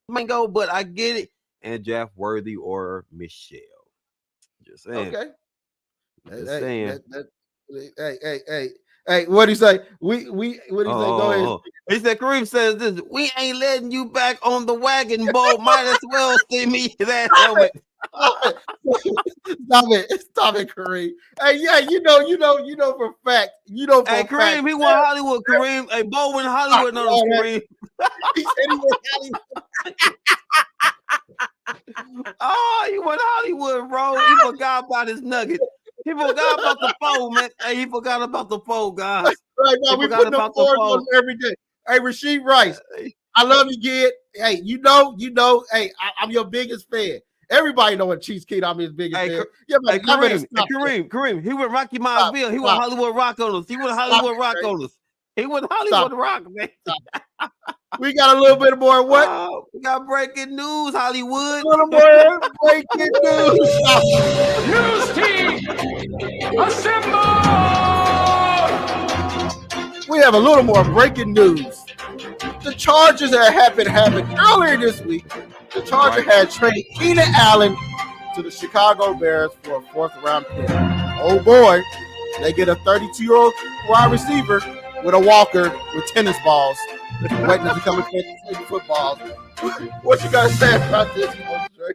Mango, but I get it. And Jeff Worthy or Michelle. Just saying. Okay. Just saying. Hey, what do you say? What do you say? Go ahead. He said, Kareem says this. We ain't letting you back on the wagon, Bo. Might as well see me that helmet. Stop it, Kareem. Hey, yeah, you know for a fact. Hey, Kareem, he won Hollywood, Kareem. Hey, Bo went Hollywood, no, Kareem. He said he went Hollywood. Oh, he went Hollywood, bro. He forgot about his nugget. He forgot about the foe, man. Hey, he forgot about the foe, guys. Right now, we put them forward on every day. Hey, Rasheed Rice, I love you, kid. Hey, you know. Hey, I'm your biggest fan. Everybody know what Chiefs kid. I'm his biggest fan. Yeah, hey, Kareem. He went Rocky Mountville. He went Hollywood Rock on us. He went Hollywood Rock on us. He went Hollywood Rock, man. We got a little bit more what? We got breaking news, Hollywood. A little more breaking news. News team, assemble! We have a little more breaking news. The Chargers that happened earlier this week. The Chargers had traded Keenan Allen to the Chicago Bears for a 4th-round pick. Oh boy, they get a 32-year-old wide receiver with a walker with tennis balls, waiting to become a football. What you got to say about this?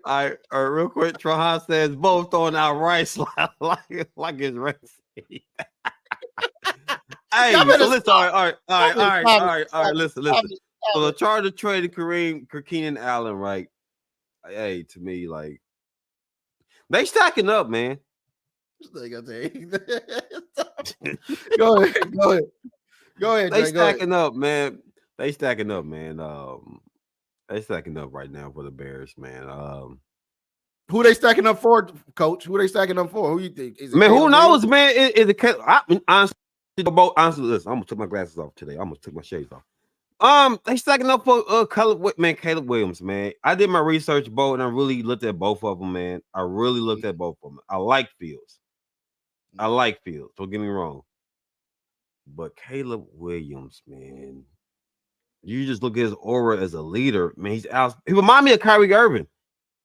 All right, real quick. Trahan says both throwing out rice like it's rice. Hey, so listen. All right. Listen. So the Chargers traded Keenan Allen, right? Hey, to me, like they stacking up, man. Go ahead. They stacking up, man. They stacking up right now for the Bears, man. Who they stacking up for, Coach? Who they stacking up for? Who you think? Who knows, man? Is it honestly, listen, I'm gonna take my glasses off today. I'm gonna take my shades off. They stacking up for Caleb Williams, man. I did my research, Bo, and I really looked at both of them, man. I like Fields. Don't get me wrong. But Caleb Williams, man, you just look at his aura as a leader, man. He's out. He remind me of Kyrie Irving.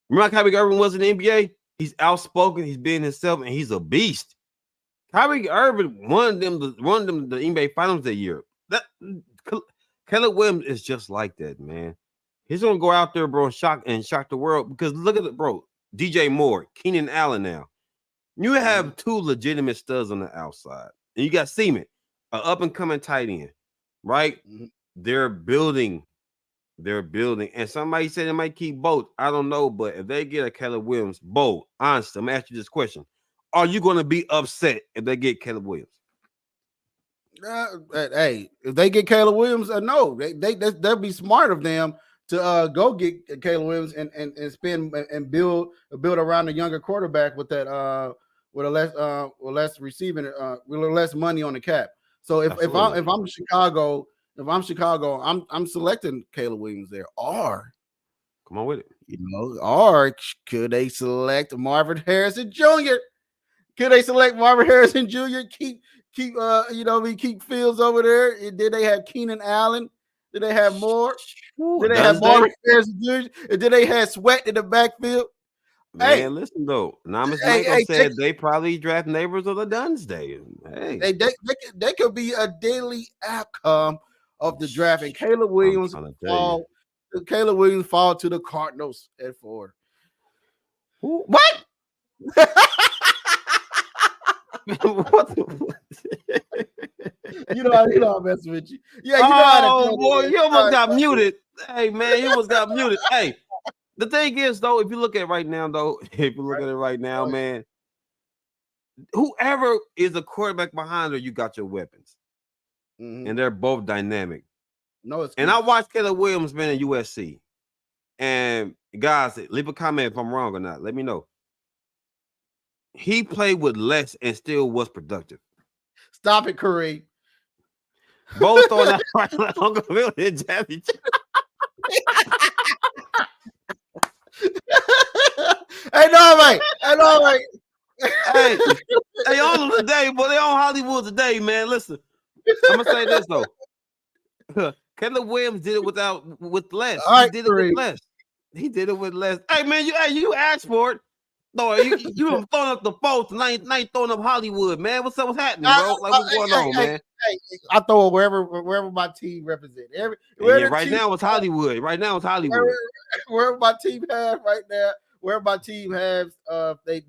Remember how Kyrie Irving was in the NBA? He's outspoken. He's being himself, and he's a beast. Kyrie Irving won them the NBA Finals that year. Caleb Williams is just like that, man. He's gonna go out there, bro, and shock the world. Because look at it, bro. DJ Moore, Keenan Allen. Now you have two legitimate studs on the outside, and you got Seaman, an up and coming tight end, right? They're building they're building. And somebody said they might keep both. I don't know, but if they get a Caleb Williams, honestly, I'm gonna ask you this question: are you going to be upset if they get Caleb Williams? Hey, if they get Caleb Williams, no, they'll be smart of them to go get Caleb Williams and spend and build around the younger quarterback with that with less receiving with less money on the cap. So if I'm Chicago, I'm selecting Caleb Williams there. Or come on with it, or could they select Marvin Harrison Jr.? Could they select Marvin Harrison Jr.? Keep Fields over there. Did they have Keenan Allen? Did they have more? Did they have Marvin Harrison Jr.? And did they have Sweat in the backfield? Man, listen though. Namas said they probably draft neighbors of the Dunsday. Hey, they could be a daily outcome of the draft. And Caleb Williams fall to the Cardinals at 4. What? What you know I'm messing with you. Yeah, you almost got muted. Hey man, you almost got muted. Hey, the thing is though, if you look at it right now, man, whoever is a quarterback behind her, you got your weapons, and they're both dynamic. And I watched Caleb Williams been in USC, and guys, leave a comment if I'm wrong or not. Let me know. He played with less and still was productive. Stop it, Curry. Both on that right Uncle and Jazzy. Hey, no, mate. Hey, they on today, but they on Hollywood today, man. Listen, I'm gonna say this though. Caleb Williams did it with less. Right, he did it with less. Hey, man, you asked for it. No, you been throwing up the folks, and I ain't throwing up Hollywood, man. What's happening, bro? Like, what's going on, man? I throw it wherever my team represents. Right now it's Hollywood. Wherever my team has right now, wherever my team has, they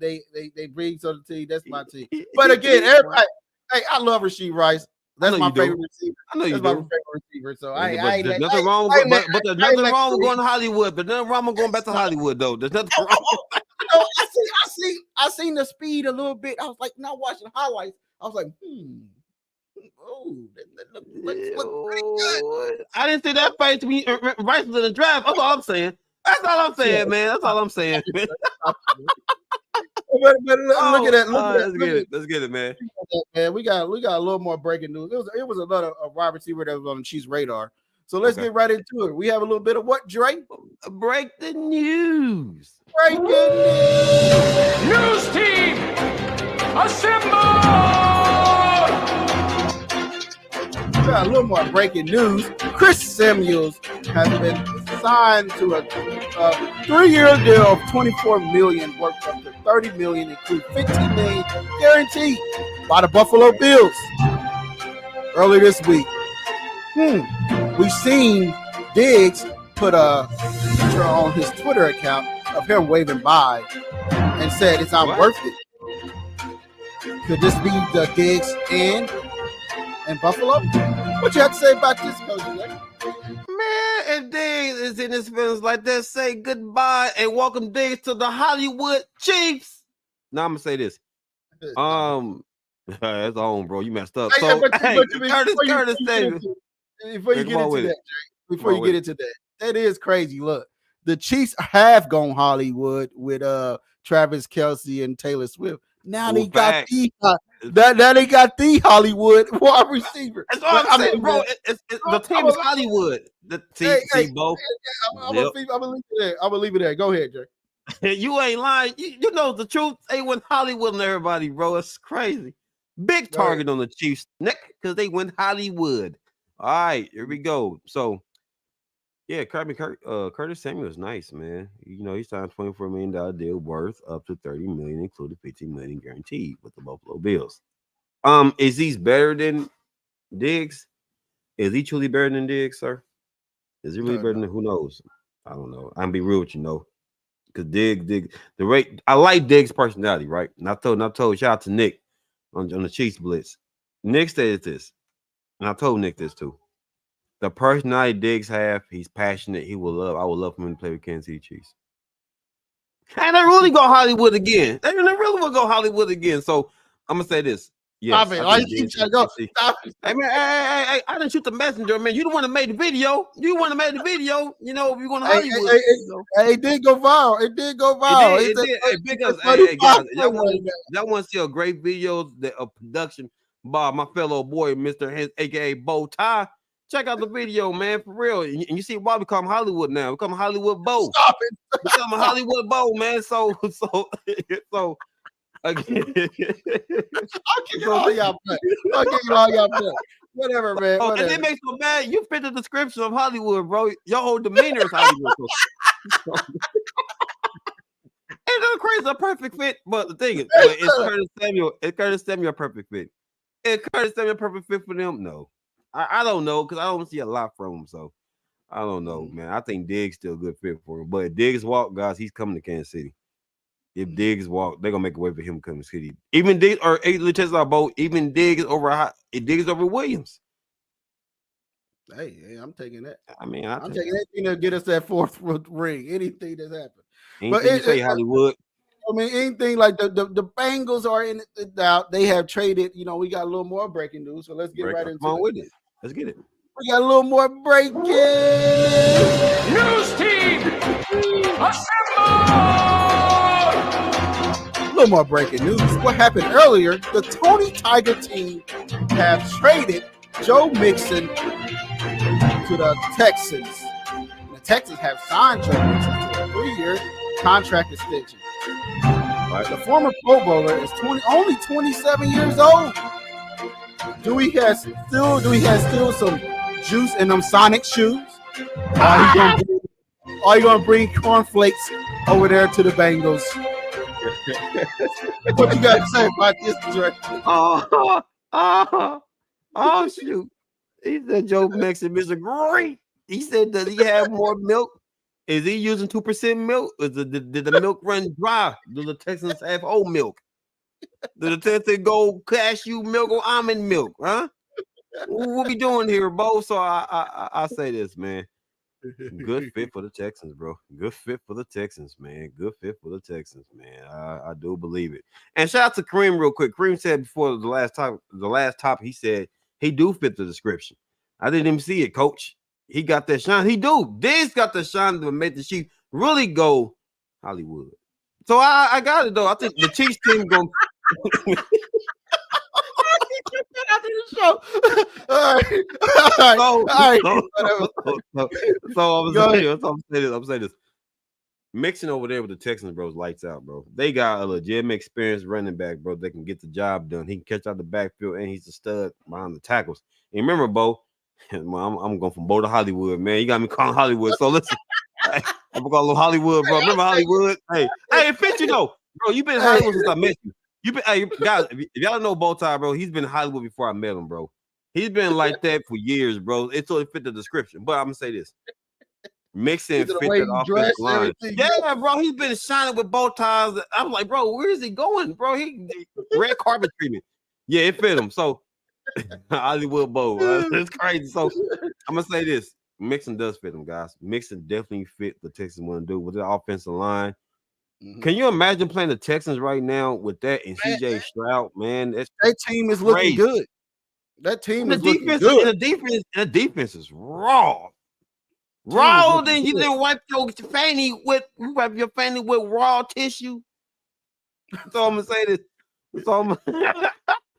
bring to the team. That's my team. But again, everybody, hey, I love Rasheed Rice. That's my favorite receiver. I know you do. My favorite receiver. So there's nothing wrong with going to Hollywood. But nothing wrong with going back to Hollywood, though. There's nothing wrong. I seen the speed a little bit. I was like, not watching highlights. I was like, look pretty good. I didn't see that face to me right to the draft. That's all I'm saying. Man. That's all I'm saying. Man. But look at that. Let's get it, man. Man, we got a little more breaking news. It was another wide receiver that was on the Chiefs' radar. So let's get right into it. We have a little bit of what, Dre? Break the news. Breaking news. News team, assemble! We got a little more breaking news. Chris Samuels has been signed to a 3-year deal of $24 million, worth up to $30 million, including $15 million guaranteed by the Buffalo Bills. Earlier this week, we've seen Diggs put a picture on his Twitter account of him waving by and said it's not worth it. Could this be the Diggs and Buffalo? What you have to say about this, Coach? Man, if Diggs is in his feelings like that, say goodbye and welcome Diggs to the Hollywood Chiefs. Now I'm gonna say this. That's on, bro. You messed up. So, Curtis Davis. Before you get into that, that is crazy. Look, the Chiefs have gone Hollywood with Travis Kelce and Taylor Swift. Now they got the Hollywood wide receiver. That's all I'm saying, bro. The team is Hollywood. The team, both. I'm gonna leave it there. Go ahead, Jay. You ain't lying. You know the truth. They went Hollywood and everybody, bro. It's crazy. Big target on the Chiefs' neck because they went Hollywood. All right, here we go. So, yeah, Curtis Samuel is nice, man. You know, he signed a $24 million deal worth up to $30 million, including $15 million guaranteed with the Buffalo Bills. Is he better than Diggs? Is he truly better than Diggs, sir? Is he really better than who knows? I don't know. I'm gonna be real with you, know, because Diggs, the rate. I like Diggs' personality, right? And I told shout out to Nick on the Chiefs Blitz. Nick said this. And I told Nick this too. The personality Diggs have, he's passionate. I would love for him to play with Kansas City Chiefs. And they really go Hollywood again. They really will go Hollywood again. So I'm gonna say this. Yes, Stop it. Why you keep trying to go? Stop it. Hey, man, hey, I didn't shoot the messenger, man. You the one that made the video. You the one that made the video. You know, if you're going to Hollywood. It did go viral. It did go viral. It did. Hey, because, hey, guys, y'all want to see a great video of production by my fellow boy, Mr. Hense, a.k.a. BowTie. Check out the video, man, for real. And you see why we call him Hollywood now. We call him Hollywood Bow. Stop it. We call him Hollywood Bow, man. So again. I'll kick it all y'all play. Whatever, man. Oh, whatever. and it makes me mad. You fit the description of Hollywood, bro. Your whole demeanor is Hollywood. It's a crazy, a perfect fit. But the thing is, is Curtis Samuel a perfect fit? Is Curtis Samuel a perfect fit for them? No. I don't know, because I don't see a lot from him. So I don't know, man. I think Diggs still a good fit for him. But if Diggs walk, guys, he's coming to Kansas City. If Diggs walk, they're gonna make a way for him to come to City. Even Diggs or even Diggs over Williams. Hey, I'm taking that. I mean, I'm taking anything to get us that fourth ring. Anything that's happened. Anything you say Hollywood. I mean, anything like the Bengals are in the doubt. They have traded. You know, we got a little more breaking news, so let's get right into it. With it. Let's get it. We got a little more breaking News team, assemble! A little more breaking news. What happened earlier? The Tony Tiger team have traded Joe Mixon to the Texans. The Texans have signed Joe Mixon to a 3-year contract extension. Right. The former Pro Bowler is only 27 years old. Do he have still some juice in them Sonic shoes? Are you gonna bring cornflakes over there to the Bengals? What you got to say about this, Dre? Oh, shoot. He said Joe Mixon is great. He said, does he have more milk? Is he using 2% milk? Did the milk run dry? Do the Texans have whole milk? Do the Texans go cashew milk or almond milk? Huh? What we doing here, Bo? So I say this, man. Good fit for the Texans, bro. Good fit for the Texans, man. Good fit for the Texans, man. I do believe it. And shout out to Kareem real quick. Kareem said before the last topic, he said he do fit the description. I didn't even see it, Coach. He got that shine. He do. Diggs got the shine to make the Chiefs really go Hollywood. So I got it though. I think the Chiefs team go. After the show. All right. So I'm saying this. Mixing over there with the Texans, bro, is lights out, bro. They got a legitimate experienced running back, bro. They can get the job done. He can catch out the backfield, and he's a stud behind the tackles. And remember, Bo, I'm going from Bo to Hollywood, man. You got me calling Hollywood. So listen, I'm gonna call Hollywood, bro. Remember Hollywood? Hey, it fits you though, bro. You've been in Hollywood since I met you. Hey, guys, if y'all know BowTie, bro, he's been in Hollywood before I met him, bro. He's been like that for years, bro. It totally fit the description. But I'm gonna say this. Mixon fit that offensive line. Yeah, bro. He's been shining with BowTies. I'm like, bro, where is he going, bro? He red carpet treatment. Yeah, it fit him. So Hollywood Bow. It's crazy. So I'm gonna say this. Mixon does fit him, guys. Mixon definitely fit the Texans want to do with the offensive line. Mm-hmm. Can you imagine playing the Texans right now with that and CJ Stroud, man? That team is looking good. That team is looking good. The defense is raw. Raw, then you didn't wipe your fanny with raw tissue. So I'm gonna say this.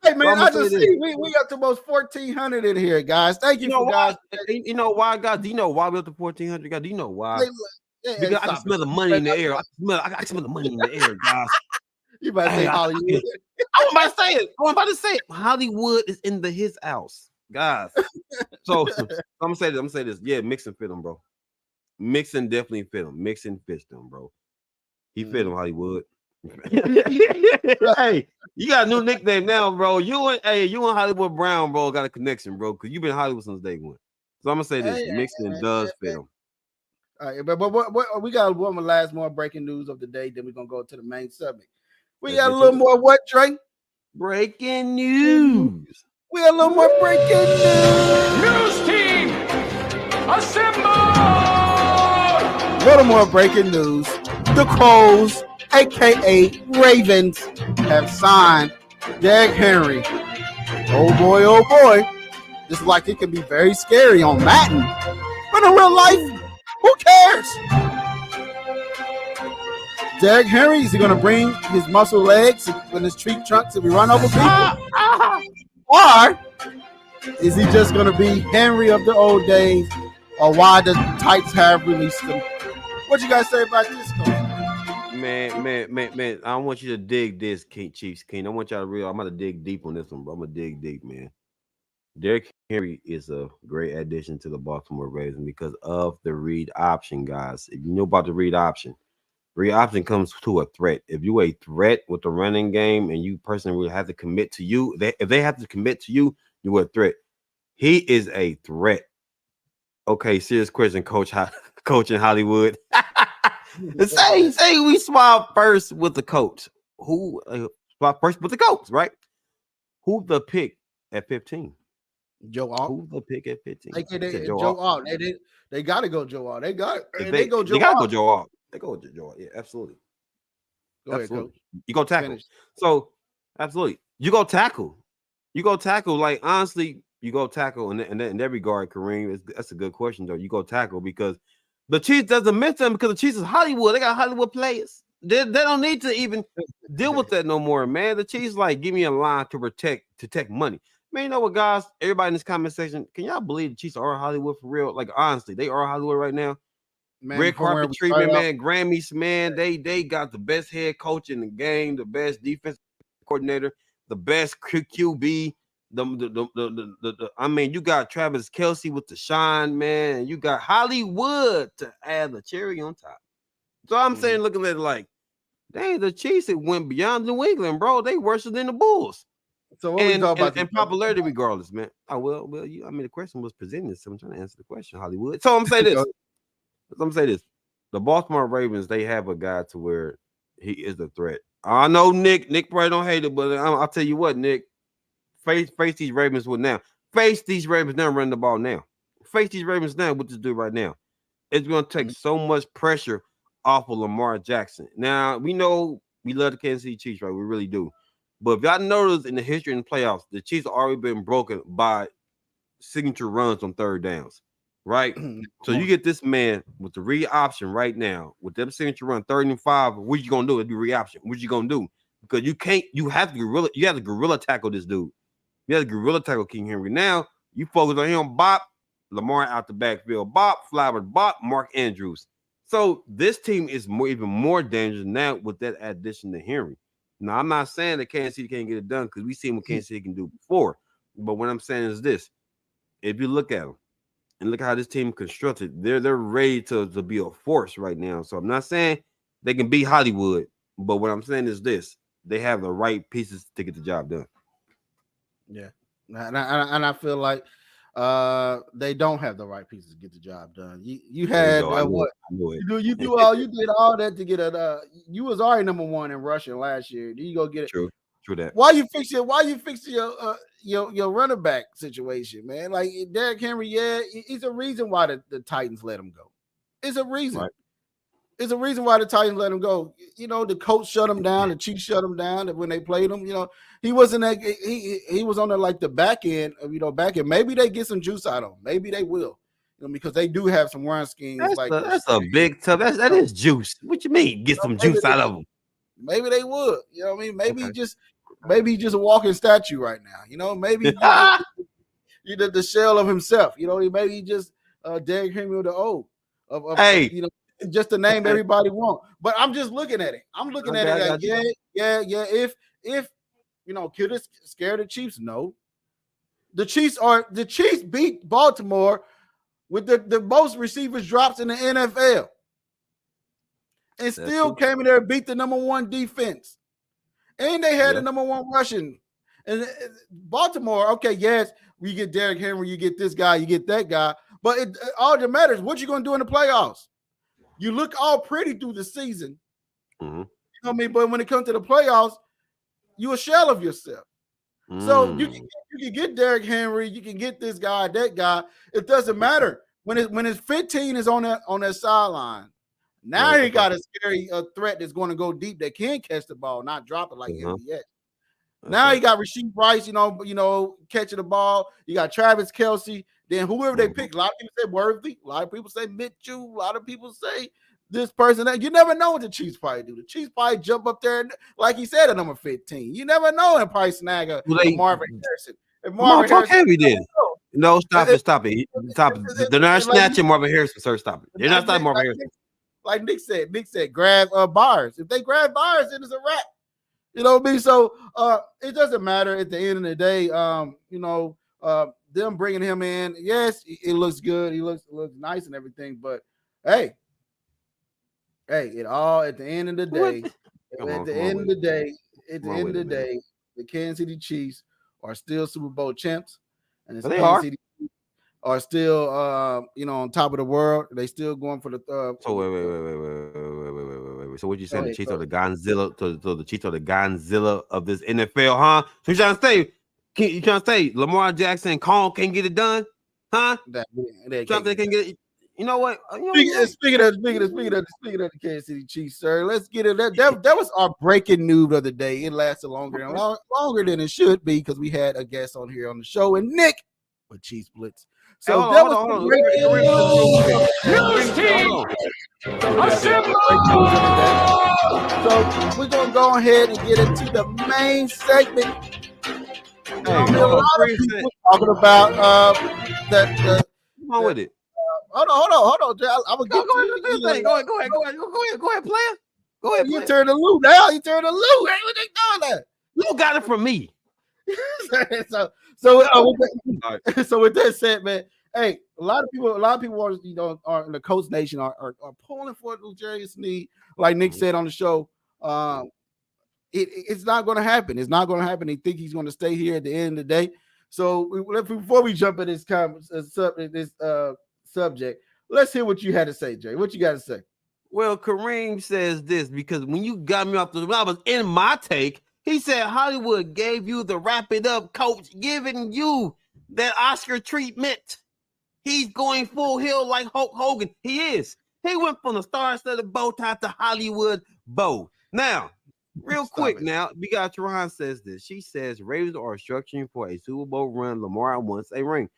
Hey man, I just see we got the most 1,400 in here, guys. Thank you, guys. You know why, guys? Do you know why we up to 1,400, guys? Do you know why? Because I can smell the money in the air. I can smell the money in the air, guys. You about to say Hollywood? I'm about to say it. Hollywood is in his house, guys. So I'm gonna say this. Yeah, Mixon fit him, bro. Mixon definitely fit him. Mixon fits them, bro. He fit him, Hollywood. Hey, you got a new nickname now, bro. You and Hollywood Brown, bro, got a connection, bro, because you've been Hollywood since day one. So I'm gonna say this: Mixon does fit him. All right, but what we got one more breaking news of the day. Then we're gonna go to the main subject. We got a little more what, Trey? Breaking news. We got a little more breaking news. News team, Assemble! Little more breaking news. The Crows, a.k.a. Ravens, have signed Derrick Henry. Oh boy. This is like it can be very scary on Madden. But in real life, who cares? Derrick Henry, is he going to bring his muscle legs and his tree trunks if we run over people? Or is he just going to be Henry of the old days? Or why the Titans have released him? What you guys say about this, Coach? Man, I want you to dig this, Chiefs King. I want y'all to realize I'm going to dig deep on this one, bro. I'm going to dig deep, man. Derrick Henry is a great addition to the Baltimore Ravens because of the read option, guys. If you know about the read option comes to a threat. If you a threat with the running game and you personally will have to commit to you, if they have to commit to you, you're a threat. He is a threat. Okay, serious question, Coach in Hollywood. say we swap first with the coach. Who swap first with the coach, right? Who the pick at 15? Joe Alt. Who the pick at 15? Joe Alt. They got to go Joe Alt. They got to go Joe Alt. They go Joe Alt. Yeah, absolutely. Go ahead, Coach. You go tackle. Finish. So, absolutely. You go tackle. Like, honestly, you go tackle in that regard, Kareem. That's a good question, though. You go tackle because the Chiefs doesn't miss them because the Chiefs is Hollywood. They got Hollywood players. They don't need to even deal with that no more, man. The Chiefs, like, give me a line to protect money. Man, you know what, guys? Everybody in this comment section, can y'all believe the Chiefs are Hollywood for real? Like, honestly, they are Hollywood right now. Man, red carpet treatment, man. Grammys, man. They got the best head coach in the game, the best defense coordinator, the best QB. I mean, you got Travis Kelce with the shine, man. You got Hollywood to add the cherry on top. So I'm saying, looking at it like, dang, the Chiefs, it went beyond New England, bro. They worse than the Bulls. So what we talk about and popularity, regardless, man. Oh well, the question was presented, so I'm trying to answer the question, Hollywood. So I'm saying this. The Baltimore Ravens, they have a guy to where he is a threat. I know Nick probably don't hate it, but I'll tell you what, Nick, face these Ravens with now. Face these Ravens now, running the ball now. Face these Ravens now, what this do right now. It's going to take so much pressure off of Lamar Jackson. Now, we know we love the Kansas City Chiefs, right? We really do. But if y'all notice in the history in the playoffs, the Chiefs have already been broken by signature runs on third downs, right? So you get this man with the read option right now, with them signature run 3rd and 5. What you gonna do? It'd be read option. What you gonna do? Because you have to gorilla tackle this dude. You have to gorilla tackle King Henry. Now you focus on him, Bop, Lamar out the backfield, Bop, Flowers, Bop, Mark Andrews. So this team is even more dangerous now with that addition to Henry. Now, I'm not saying that Kansas City can't get it done because we've seen what Kansas City can do before. But what I'm saying is this. If you look at them and look how this team constructed, they're ready to be a force right now. So I'm not saying they can beat Hollywood, but what I'm saying is this. They have the right pieces to get the job done. Yeah. And I feel like they don't have the right pieces to get the job done. You had what? You did all that to get a. You was already number 1 in rushing last year. You go get it. True that. Why you fix your running back situation, man? Like Derrick Henry, it's a reason why the Titans let him go. It's a reason. Right. It's a reason why the Titans let him go. You know, the coach shut him down, the Chiefs shut him down when they played him. You know, he wasn't that he was on the back end of back end. Maybe they get some juice out of him. Maybe they will. Because they do have some run schemes. That's a big tough. That is juice. What you mean? Get some juice out of them? Maybe they would. You know what I mean? Maybe just a walking statue right now. You know, maybe he did the shell of himself. You know, maybe he just Derrick Henry with the O of just the name everybody want. But I'm just looking at it. I'm looking at it like, if could it scare the Chiefs? No. The Chiefs beat Baltimore with the most receivers drops in the NFL. And still came in there and beat the number 1 defense. And they had the number 1 rushing. And Baltimore, okay, yes, you get Derrick Henry, you get this guy, you get that guy. But all that matters, what you going to do in the playoffs? You look all pretty through the season. Mm-hmm. You know what I mean? But when it comes to the playoffs, you're a shell of yourself. So you can get Derrick Henry, you can get this guy, that guy. It doesn't matter. when his 15 is on that sideline, now he got a scary threat that's going to go deep that can catch the ball, not drop it like MVS. Now you got Rasheed Rice, you know, catching the ball. You got Travis Kelce. Then whoever they pick, a lot of people say Worthy. A lot of people say Mitchell. A lot of people say this person. That you never know what the Chiefs probably do. The Chiefs probably jump up there, like he said, at number 15. You never know, and probably snag a Marvin Harrison. If Marvin Harrison, heavy then. No, stop it. They're not snatching Marvin Harrison, sir. Stop it. They're not snatching Marvin Harrison. Like Nick said, grab Byers. If they grab Byers, then it's a wrap. You know what I mean? So it doesn't matter at the end of the day. Them bringing him in, yes, it looks good. He looks nice and everything. But hey, it all at the end of the day. At the end of the day, the Kansas City Chiefs are still Super Bowl champs, and the Kansas City Chiefs are still on top of the world. They still going for the. So wait. So what you saying? The Chiefs are the Godzilla? So the Chiefs are the Godzilla of this NFL, huh? So you trying to say? You trying to say Lamar Jackson and Kong can't get it done, huh? They can't get it. You know what? Speaking of the Kansas City Chiefs, sir, let's get it. That was our breaking news of the day. It lasted longer than it should be because we had a guest on here on the show, and Nick with Chiefs Blitz. So hold on. So we're gonna go ahead and get into the main segment. A lot of people talking about that. Come on with it. Hold on. I'm gonna go ahead, player. Go ahead. You turn the loop now. Hey, what they doing there? You got it from me. So with that said, man, hey, a lot of people are in the Coach Nation are pulling for L'Jarius Sneed, like Nick said on the show. It's not going to happen. It's not going to happen. They think he's going to stay here at the end of the day. So before we jump in this subject, let's hear what you had to say, Jay. What you got to say? Well, Kareem says this because when you got me off when I was in my take, he said Hollywood gave you the wrap it up coach, giving you that Oscar treatment. He's going full heel like Hulk Hogan. He is. He went from the star-studded bow tie to Hollywood bow. Now, real quick now, because Tron says this. She says Ravens are structuring for a Super Bowl run. Lamar wants a ring.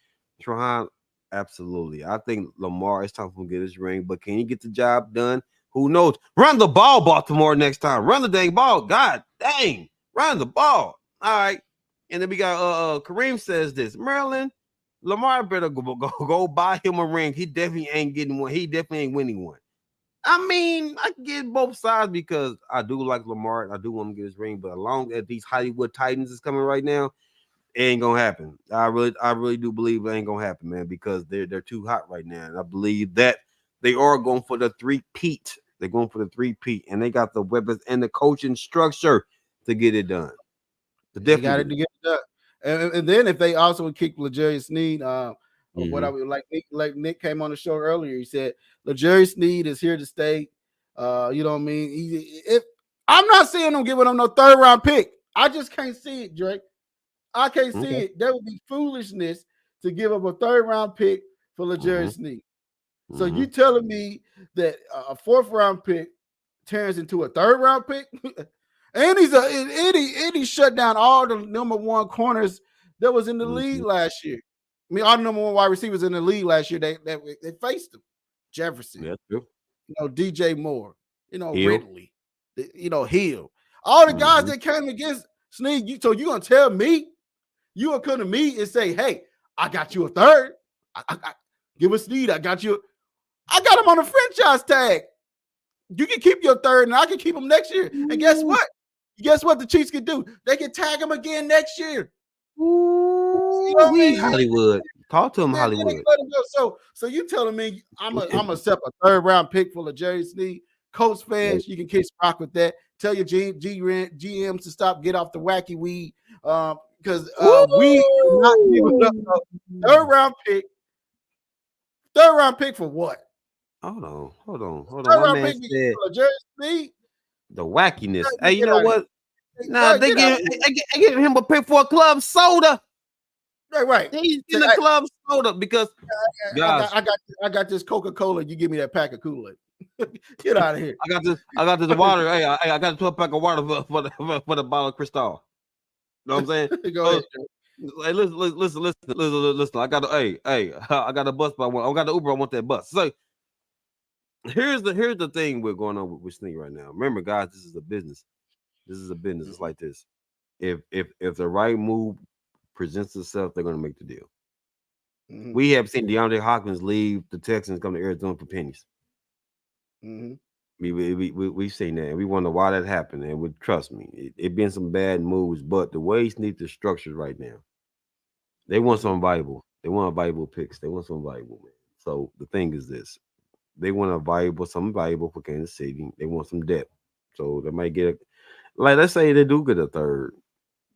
Tron, absolutely. I think Lamar, it's time for him to get his ring, but can he get the job done? Who knows? Run the ball, Baltimore, next time. Run the dang ball. God dang. Run the ball. All right. And then we got Kareem says this. Maryland, Lamar better go buy him a ring. He definitely ain't getting one. He definitely ain't winning one. I mean, I can get both sides because I do like Lamar. I do want him to get his ring, but along as these Hollywood Titans is coming right now, it ain't gonna happen. I really do believe it ain't gonna happen, man, because they're too hot right now. And I believe that they are going for the three-peat. They're going for the three-peat, and they got the weapons and the coaching structure to get it done. They got it to get it done. And then if they also would kick L'Jarius Sneed, what I would like Nick came on the show earlier. He said L'Jarius Sneed is here to stay. You know what I mean? I'm not seeing them giving him no third round pick. I just can't see it, Drake. I can't see it. That would be foolishness to give up a third round pick for L'Jarius Sneed. So you telling me that a fourth round pick turns into a third round pick? And he shut down all the number one corners that was in the league last year. I mean, all the number one wide receivers in the league last year, they faced him. Jefferson, DJ Moore, Hill. Ridley, Hill. All the guys that came against Sneed. So you gonna tell me, you gonna come to me and say, hey, I got you a third. I give us Sneed, I got you. I got him on a franchise tag. You can keep your third, and I can keep him next year. And guess what? Guess what the Chiefs can do? They can tag him again next year. Hollywood. Talk to him, Hollywood. So you telling me I'm gonna set a third round pick for L'Jarius Sneed? Colts fans, you can kiss rock with that. Tell your GMs to stop, get off the wacky weed. Because we are not giving up a third round pick. Third round pick for what? Hold on. Third round pick for L'Jarius Sneed. The wackiness. Hey, you know what? Nah, they give him a pick for a club soda. Right. He's in a club hold up, because guys, I got this Coca-Cola. You give me that pack of Kool-Aid. Get out of here. I got this water. Hey, I got a 12-pack of water for the bottle of Cristal. You know what I'm saying? Go ahead. Hey, listen. I got I got a bus, but I got the Uber. I want that bus. So here's the thing we're going on with Sneed right now. Remember, guys, this is a business. It's like this. If the right move presents itself, they're going to make the deal. Mm-hmm. We have seen DeAndre Hopkins leave the Texans, come to Arizona for pennies. Mm-hmm. We've seen that, and we wonder why that happened. And trust me, it been some bad moves, but the way Sneed is structured right now, they want some valuable. They want valuable picks. They want some valuable, man. So the thing is this: they want something valuable for Kansas City. They want some depth, so they might get let's say they do get a third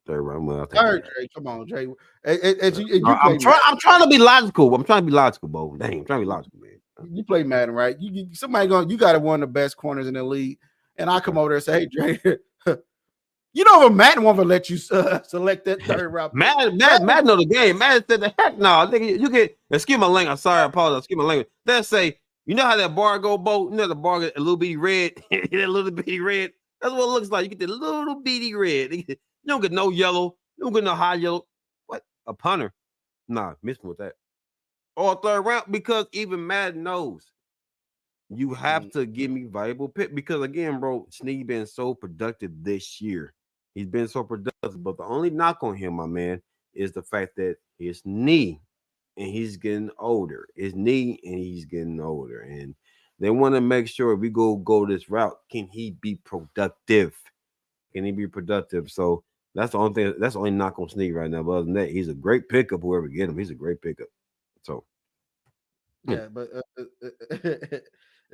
round. Well, third, Dre. Come on, Dre. I'm trying to be logical. I'm trying to be logical, Bo. Dang, I'm trying to be logical, man. You play Madden, right? You got one of the best corners in the league, and I come over there and say, "Hey, Dre, you know if Madden won't let you select that third round." Madden know the game. Madden said, "The heck no, I think you get." Excuse my language. I'm sorry, I apologize. Excuse my language. They say, you know how that bar go, Bo? You know the bar get a little bitty red. That little bitty red. That's what it looks like. You get the little bitty red. You don't get no yellow. You don't get no high yellow. What? A punter? Nah, missing with that. Or third round, because even Madden knows you have to give me valuable pick. Because again, bro, Sneed been so productive this year. He's been so productive, but the only knock on him, my man, is the fact that his knee and he's getting older. His knee and he's getting older, and they want to make sure if we go this route, can he be productive? Can he be productive? So that's the only thing. That's the only knock on Sneed right now. But other than that, he's a great pickup. Whoever get him, he's a great pickup. So, yeah, but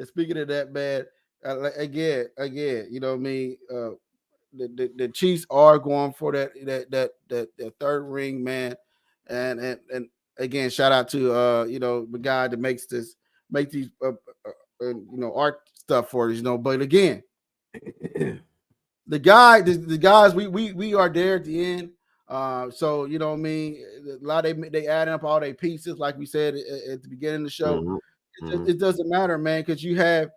speaking of that, man, again, you know what I mean. The Chiefs are going for that third ring, man, and again, shout out to the guy that make these art stuff for us, But again, the guys we are there at the end. So you know what I mean. A lot they add up all their pieces, like we said at the beginning of the show. Mm-hmm. It doesn't matter, man, because you're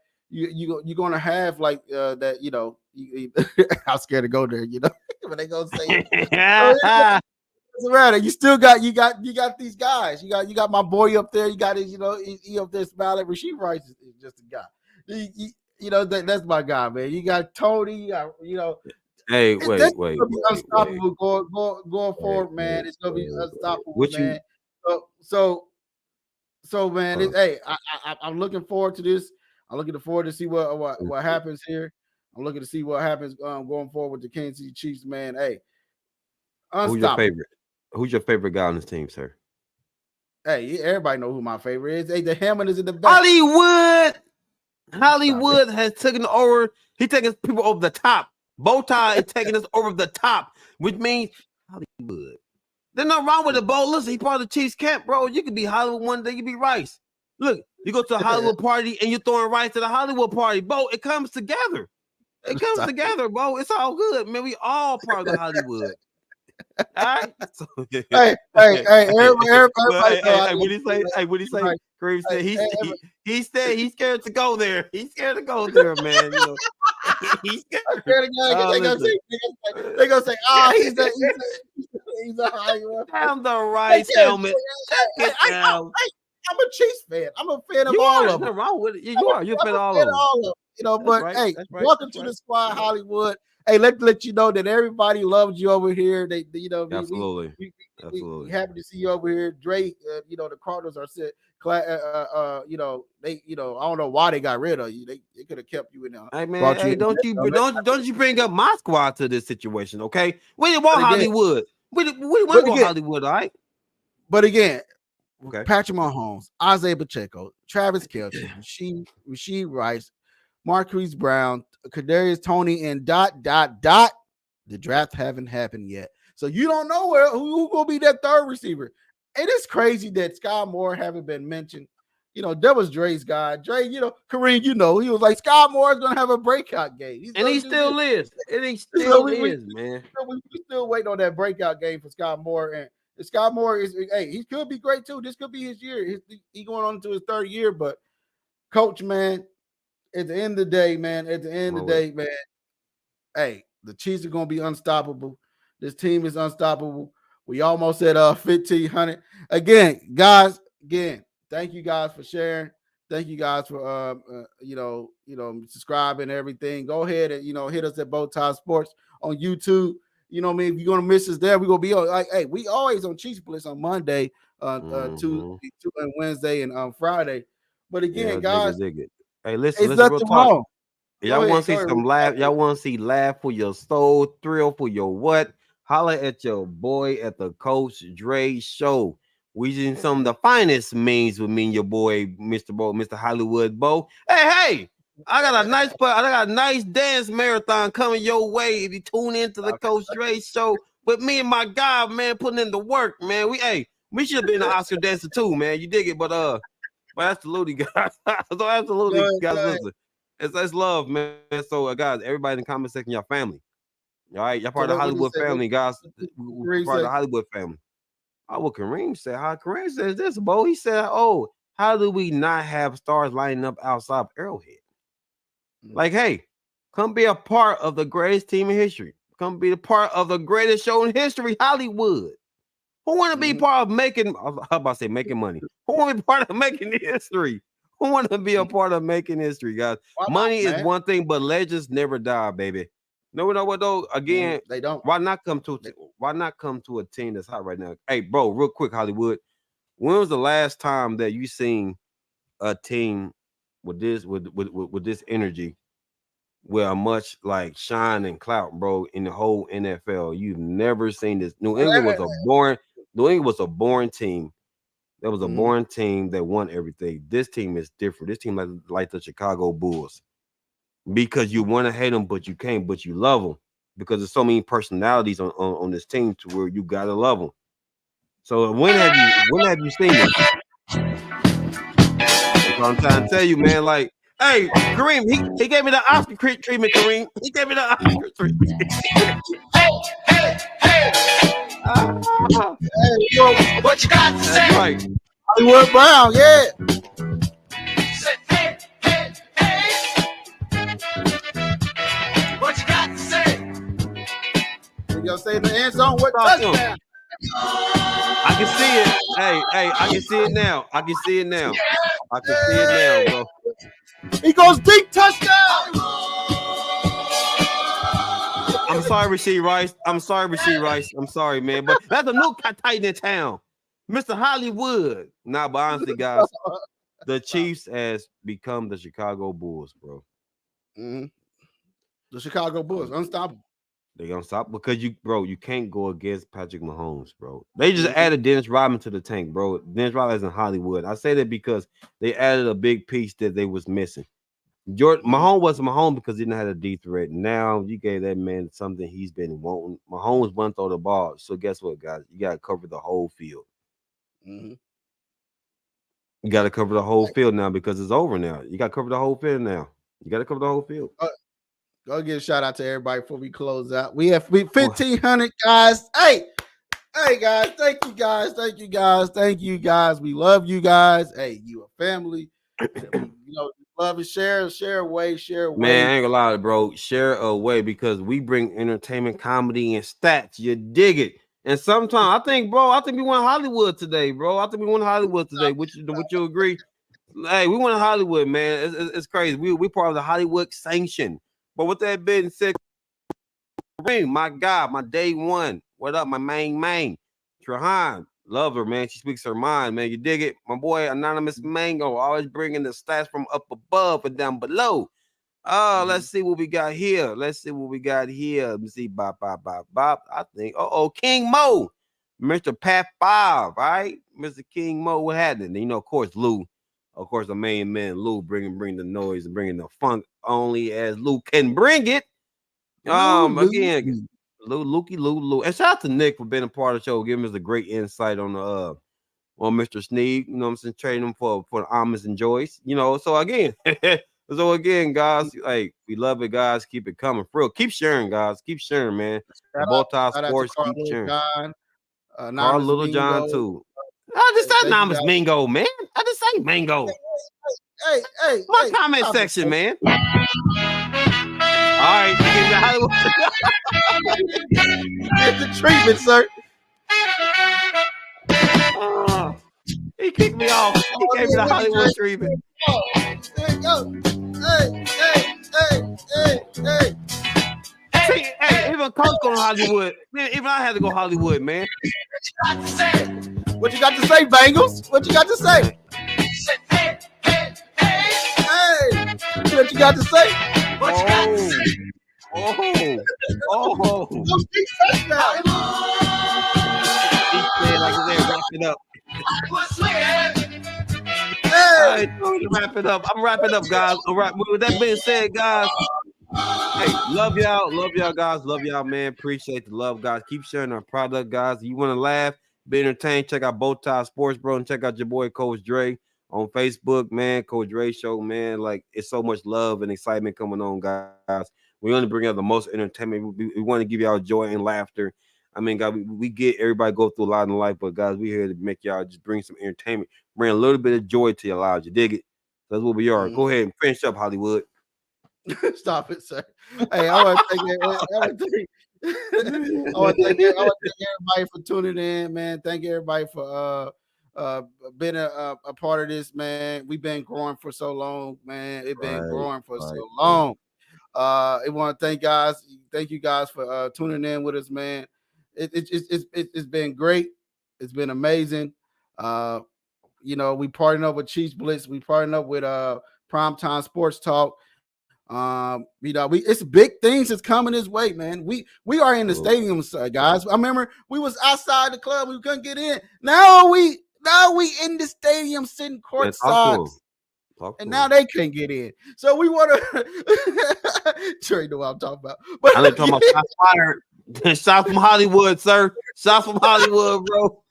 gonna have like that. I'm scared to go there. But they gonna say it doesn't matter. You still got these guys. You got my boy up there. You got his he up there smiling. Rasheed Rice is just a guy. That's my guy, man. You got Tony. Hey, wait. Unstoppable going forward, man. It's gonna be unstoppable, man. So man, I'm looking forward to this. I'm looking forward to see what happens here. I'm looking to see what happens going forward with the Kansas City Chiefs, man. Hey, unstoppable. Who's your favorite guy on this team, sir? Hey, everybody know who my favorite is. Hey, the Hammond is in the back. Hollywood has taken over. He's taking people over the top. BowTie is taking us over the top, which means Hollywood. There's nothing wrong with it, Bo. Listen, he's part of the Chiefs camp, bro. You could be Hollywood one day, you be Rice. Look, you go to a Hollywood party and you're throwing Rice at a Hollywood party, Bo. It comes together. It comes together, bro. It's all good, man. We all part of the Hollywood. All right. So, hey, everybody. What he say? Kareem said he said he's scared to go there. He's scared to go there, man. He's scared. They're gonna say, he's a Hollywood. I'm the Rice helmet. I'm a Chiefs fan. I'm a fan of all of them. Nothing wrong with it. You are. You're a fan of all of them. But right. Hey, welcome to the squad, Hollywood. Hey, let you know that everybody loves you over here. They absolutely. We happy to see you over here. Drake, the Cardinals are set. I don't know why they got rid of you. They could have kept you in there. Hey man, don't you bring up my squad to this situation, okay? We didn't want Hollywood. We want to go Hollywood, all right? But again, Patrick Mahomes, Isaiah Pacheco, Travis Kelce, Rasheed Rice, Marquise Brown, Kadarius Toney, and ... The draft haven't happened yet, so you don't know who will be that third receiver. It is crazy that Sky Moore haven't been mentioned. That was Dre's guy. Dre, Kareem, he was like, Sky Moore is gonna have a breakout game, and he still is. And he still is, man. We still waiting on that breakout game for Sky Moore, Scott Moore is, hey, he could be great too. This could be his year. He going on to his third year, but coach, man, at the end of the day, man, hey, the Chiefs are going to be unstoppable. This team is unstoppable. We almost at 1,500. Again, guys, thank you guys for sharing. Thank you guys for subscribing and everything. Go ahead and hit us at BowTie Sports on YouTube. You know what I mean? If you're gonna miss us there, we're gonna be on like, hey, we always on Chiefs Blitz on Monday, Tuesday and Wednesday and Friday. But again, guys, dig it. Hey, listen, real talk. Wrong. Y'all want to see some laugh? Y'all want to see laugh for your soul, thrill for your what? Holla at your boy at the Coach Dre Show. We did some of the finest memes with me and your boy, Mr. Hollywood Bo. Hey, I got a nice dance marathon coming your way if you tune into the Coach Dre Show with me and my guy, man, putting in the work, man. We should have been an Oscar dancer too, man. You dig it? But absolutely, guys. So absolutely, guys, listen. It's love, man. So, guys, everybody in the comment section, y'all family. All right, y'all part of the Hollywood family, guys. We're part of the Hollywood family. Oh, what Kareem said. How Kareem says this, Bo. He said, "Oh, how do we not have stars lining up outside of Arrowhead? Like, hey, come be a part of the greatest team in history. Come be a part of the greatest show in history, Hollywood. Who want to be part of making? How about to say making money? Who want to be part of making history? Who want to be a part of making history, guys? Money is one thing, but legends never die, baby. No, what though? Again, they don't. Why not come to a team that's hot right now? Hey, bro, real quick, Hollywood. When was the last time that you seen a team with this energy, with a much like shine and clout, bro, in the whole NFL? You've never seen this. New England was a boring team. That was a boring team that won everything. This team is different. This team like the Chicago Bulls. Because you want to hate them, but you can't, but you love them. Because there's so many personalities on this team to where you gotta love them. So when have you seen this? That's what I'm trying to tell you, man. Like, hey, Kareem, he gave me the Oscar treatment, Kareem. He gave me the Oscar treatment. Hey, what you got to say? Right. Hollywood Brown, yeah. What you got to say? You gonna say in the end zone? What touchdown? I can see it. Hey, I can see it now. I can see it now, bro. He goes deep, touchdown. I'm sorry, Rasheed Rice. I'm sorry, man. But that's a new Titan in town, Mr. Hollywood. Nah, but honestly, guys, the Chiefs has become the Chicago Bulls, bro. Mm-hmm. The Chicago Bulls, unstoppable. They're gonna stop because you can't go against Patrick Mahomes, bro. They just added Dennis Rodman to the tank, bro. Dennis Rodman is in Hollywood. I say that because they added a big piece that they was missing. Mahomes wasn't Mahomes because he didn't have a deep threat. Now you gave that man something he's been wanting. Mahomes won't throw the ball. So guess what, guys? You gotta cover the whole field. Mm-hmm. You gotta cover the whole field now because it's over now. You gotta cover the whole field now. You gotta cover the whole field. Go give a shout out to everybody before we close out. We have 1,500 guys. Hey guys, thank you guys. We love you guys. Hey, you a family. Love and share away. Man, I ain't gonna lie, bro. Share away because we bring entertainment, comedy, and stats. You dig it? And sometimes I think we won Hollywood today, bro. Would you agree? Hey, we won Hollywood, man. It's crazy. We part of the Hollywood sanction. But with that being said, my God, my day one. What up, my main? Trahan, love her, man. She speaks her mind, man. You dig it? My boy, Anonymous Mango, always bringing the stats from up above and down below. Let's see what we got here. Let me see, bop. I think, King Mo, Mr. Pat 5, right? Mr. King Mo, what happened? You of course, Lou. Of course, the main man, Lou, bring the noise and bringing the funk only as Lou can bring it. Again, Lou. And shout out to Nick for being a part of the show, giving us a great insight on Mr. Sneed. You know what I'm saying? Trading him for the almonds and joys. So again, guys, hey, we love it, guys. Keep it coming. For real. Keep sharing, guys. Keep sharing, man. BowTie Sports, keep sharing. Carl Little John too. I just said Namas Mingo, man. I just say Mingo. Hey, my comment section, man. All right, Hollywood. Get the treatment, sir. He kicked me off. He gave me the Hollywood treatment. There you go. Hey, even Coach going to Hollywood. Man, even I had to go Hollywood, man. What you got to say, Bengals? What you got to say? Hey, what you got to say? What you got to say? Oh. He's like wrap it up. Hey. Wrap it up. I'm wrapping up, guys. All right. With that being said, guys. Hey, love y'all guys, love y'all, man. Appreciate the love, guys. Keep sharing our product, guys. You want to laugh, be entertained, check out BowTie Sports, bro, and check out your boy Coach Dre on Facebook, man. Coach Dre Show, man. Like, it's so much love and excitement coming on, guys. We only bring out the most entertainment. We want to give y'all joy and laughter. I mean, God, we get everybody go through a lot in life, but guys, we here to make y'all just bring some entertainment, bring a little bit of joy to your lives. You dig it? That's what we are. Go ahead and finish up, Hollywood. Stop it, sir. Hey, I want to thank everybody for tuning in, man. Thank everybody for being a part of this, man. We've been growing for so long, man. It's been growing for so long. I want to thank you guys for tuning in with us, man. It's been great. It's been amazing. We partnered up with Chiefs Blitz. We partnered up with Primetime Sports Talk. It's big things that's coming this way, man. We are in the stadiums, guys. I remember we was outside the club, we couldn't get in. Now we in the stadium sitting courtside, and now they can't get in. So we want to Trey know what I'm talking about. But I'm talking about shots fired. Shots from Hollywood, sir. Shots from Hollywood, bro.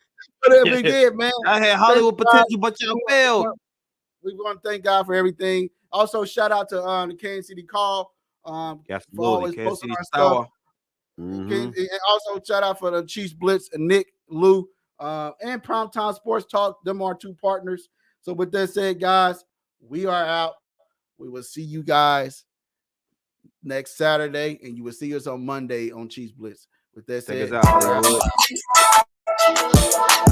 But we did, man. I had Hollywood potential, but y'all failed. We want to thank God for everything. Also, shout out to the Kansas City Call for always posting our stuff. And also, shout out for the Chiefs Blitz and Nick, Lou, and Primetime Sports Talk. Them are two partners. So with that said, guys, we are out. We will see you guys next Saturday, and you will see us on Monday on Chiefs Blitz. With that said, check us out.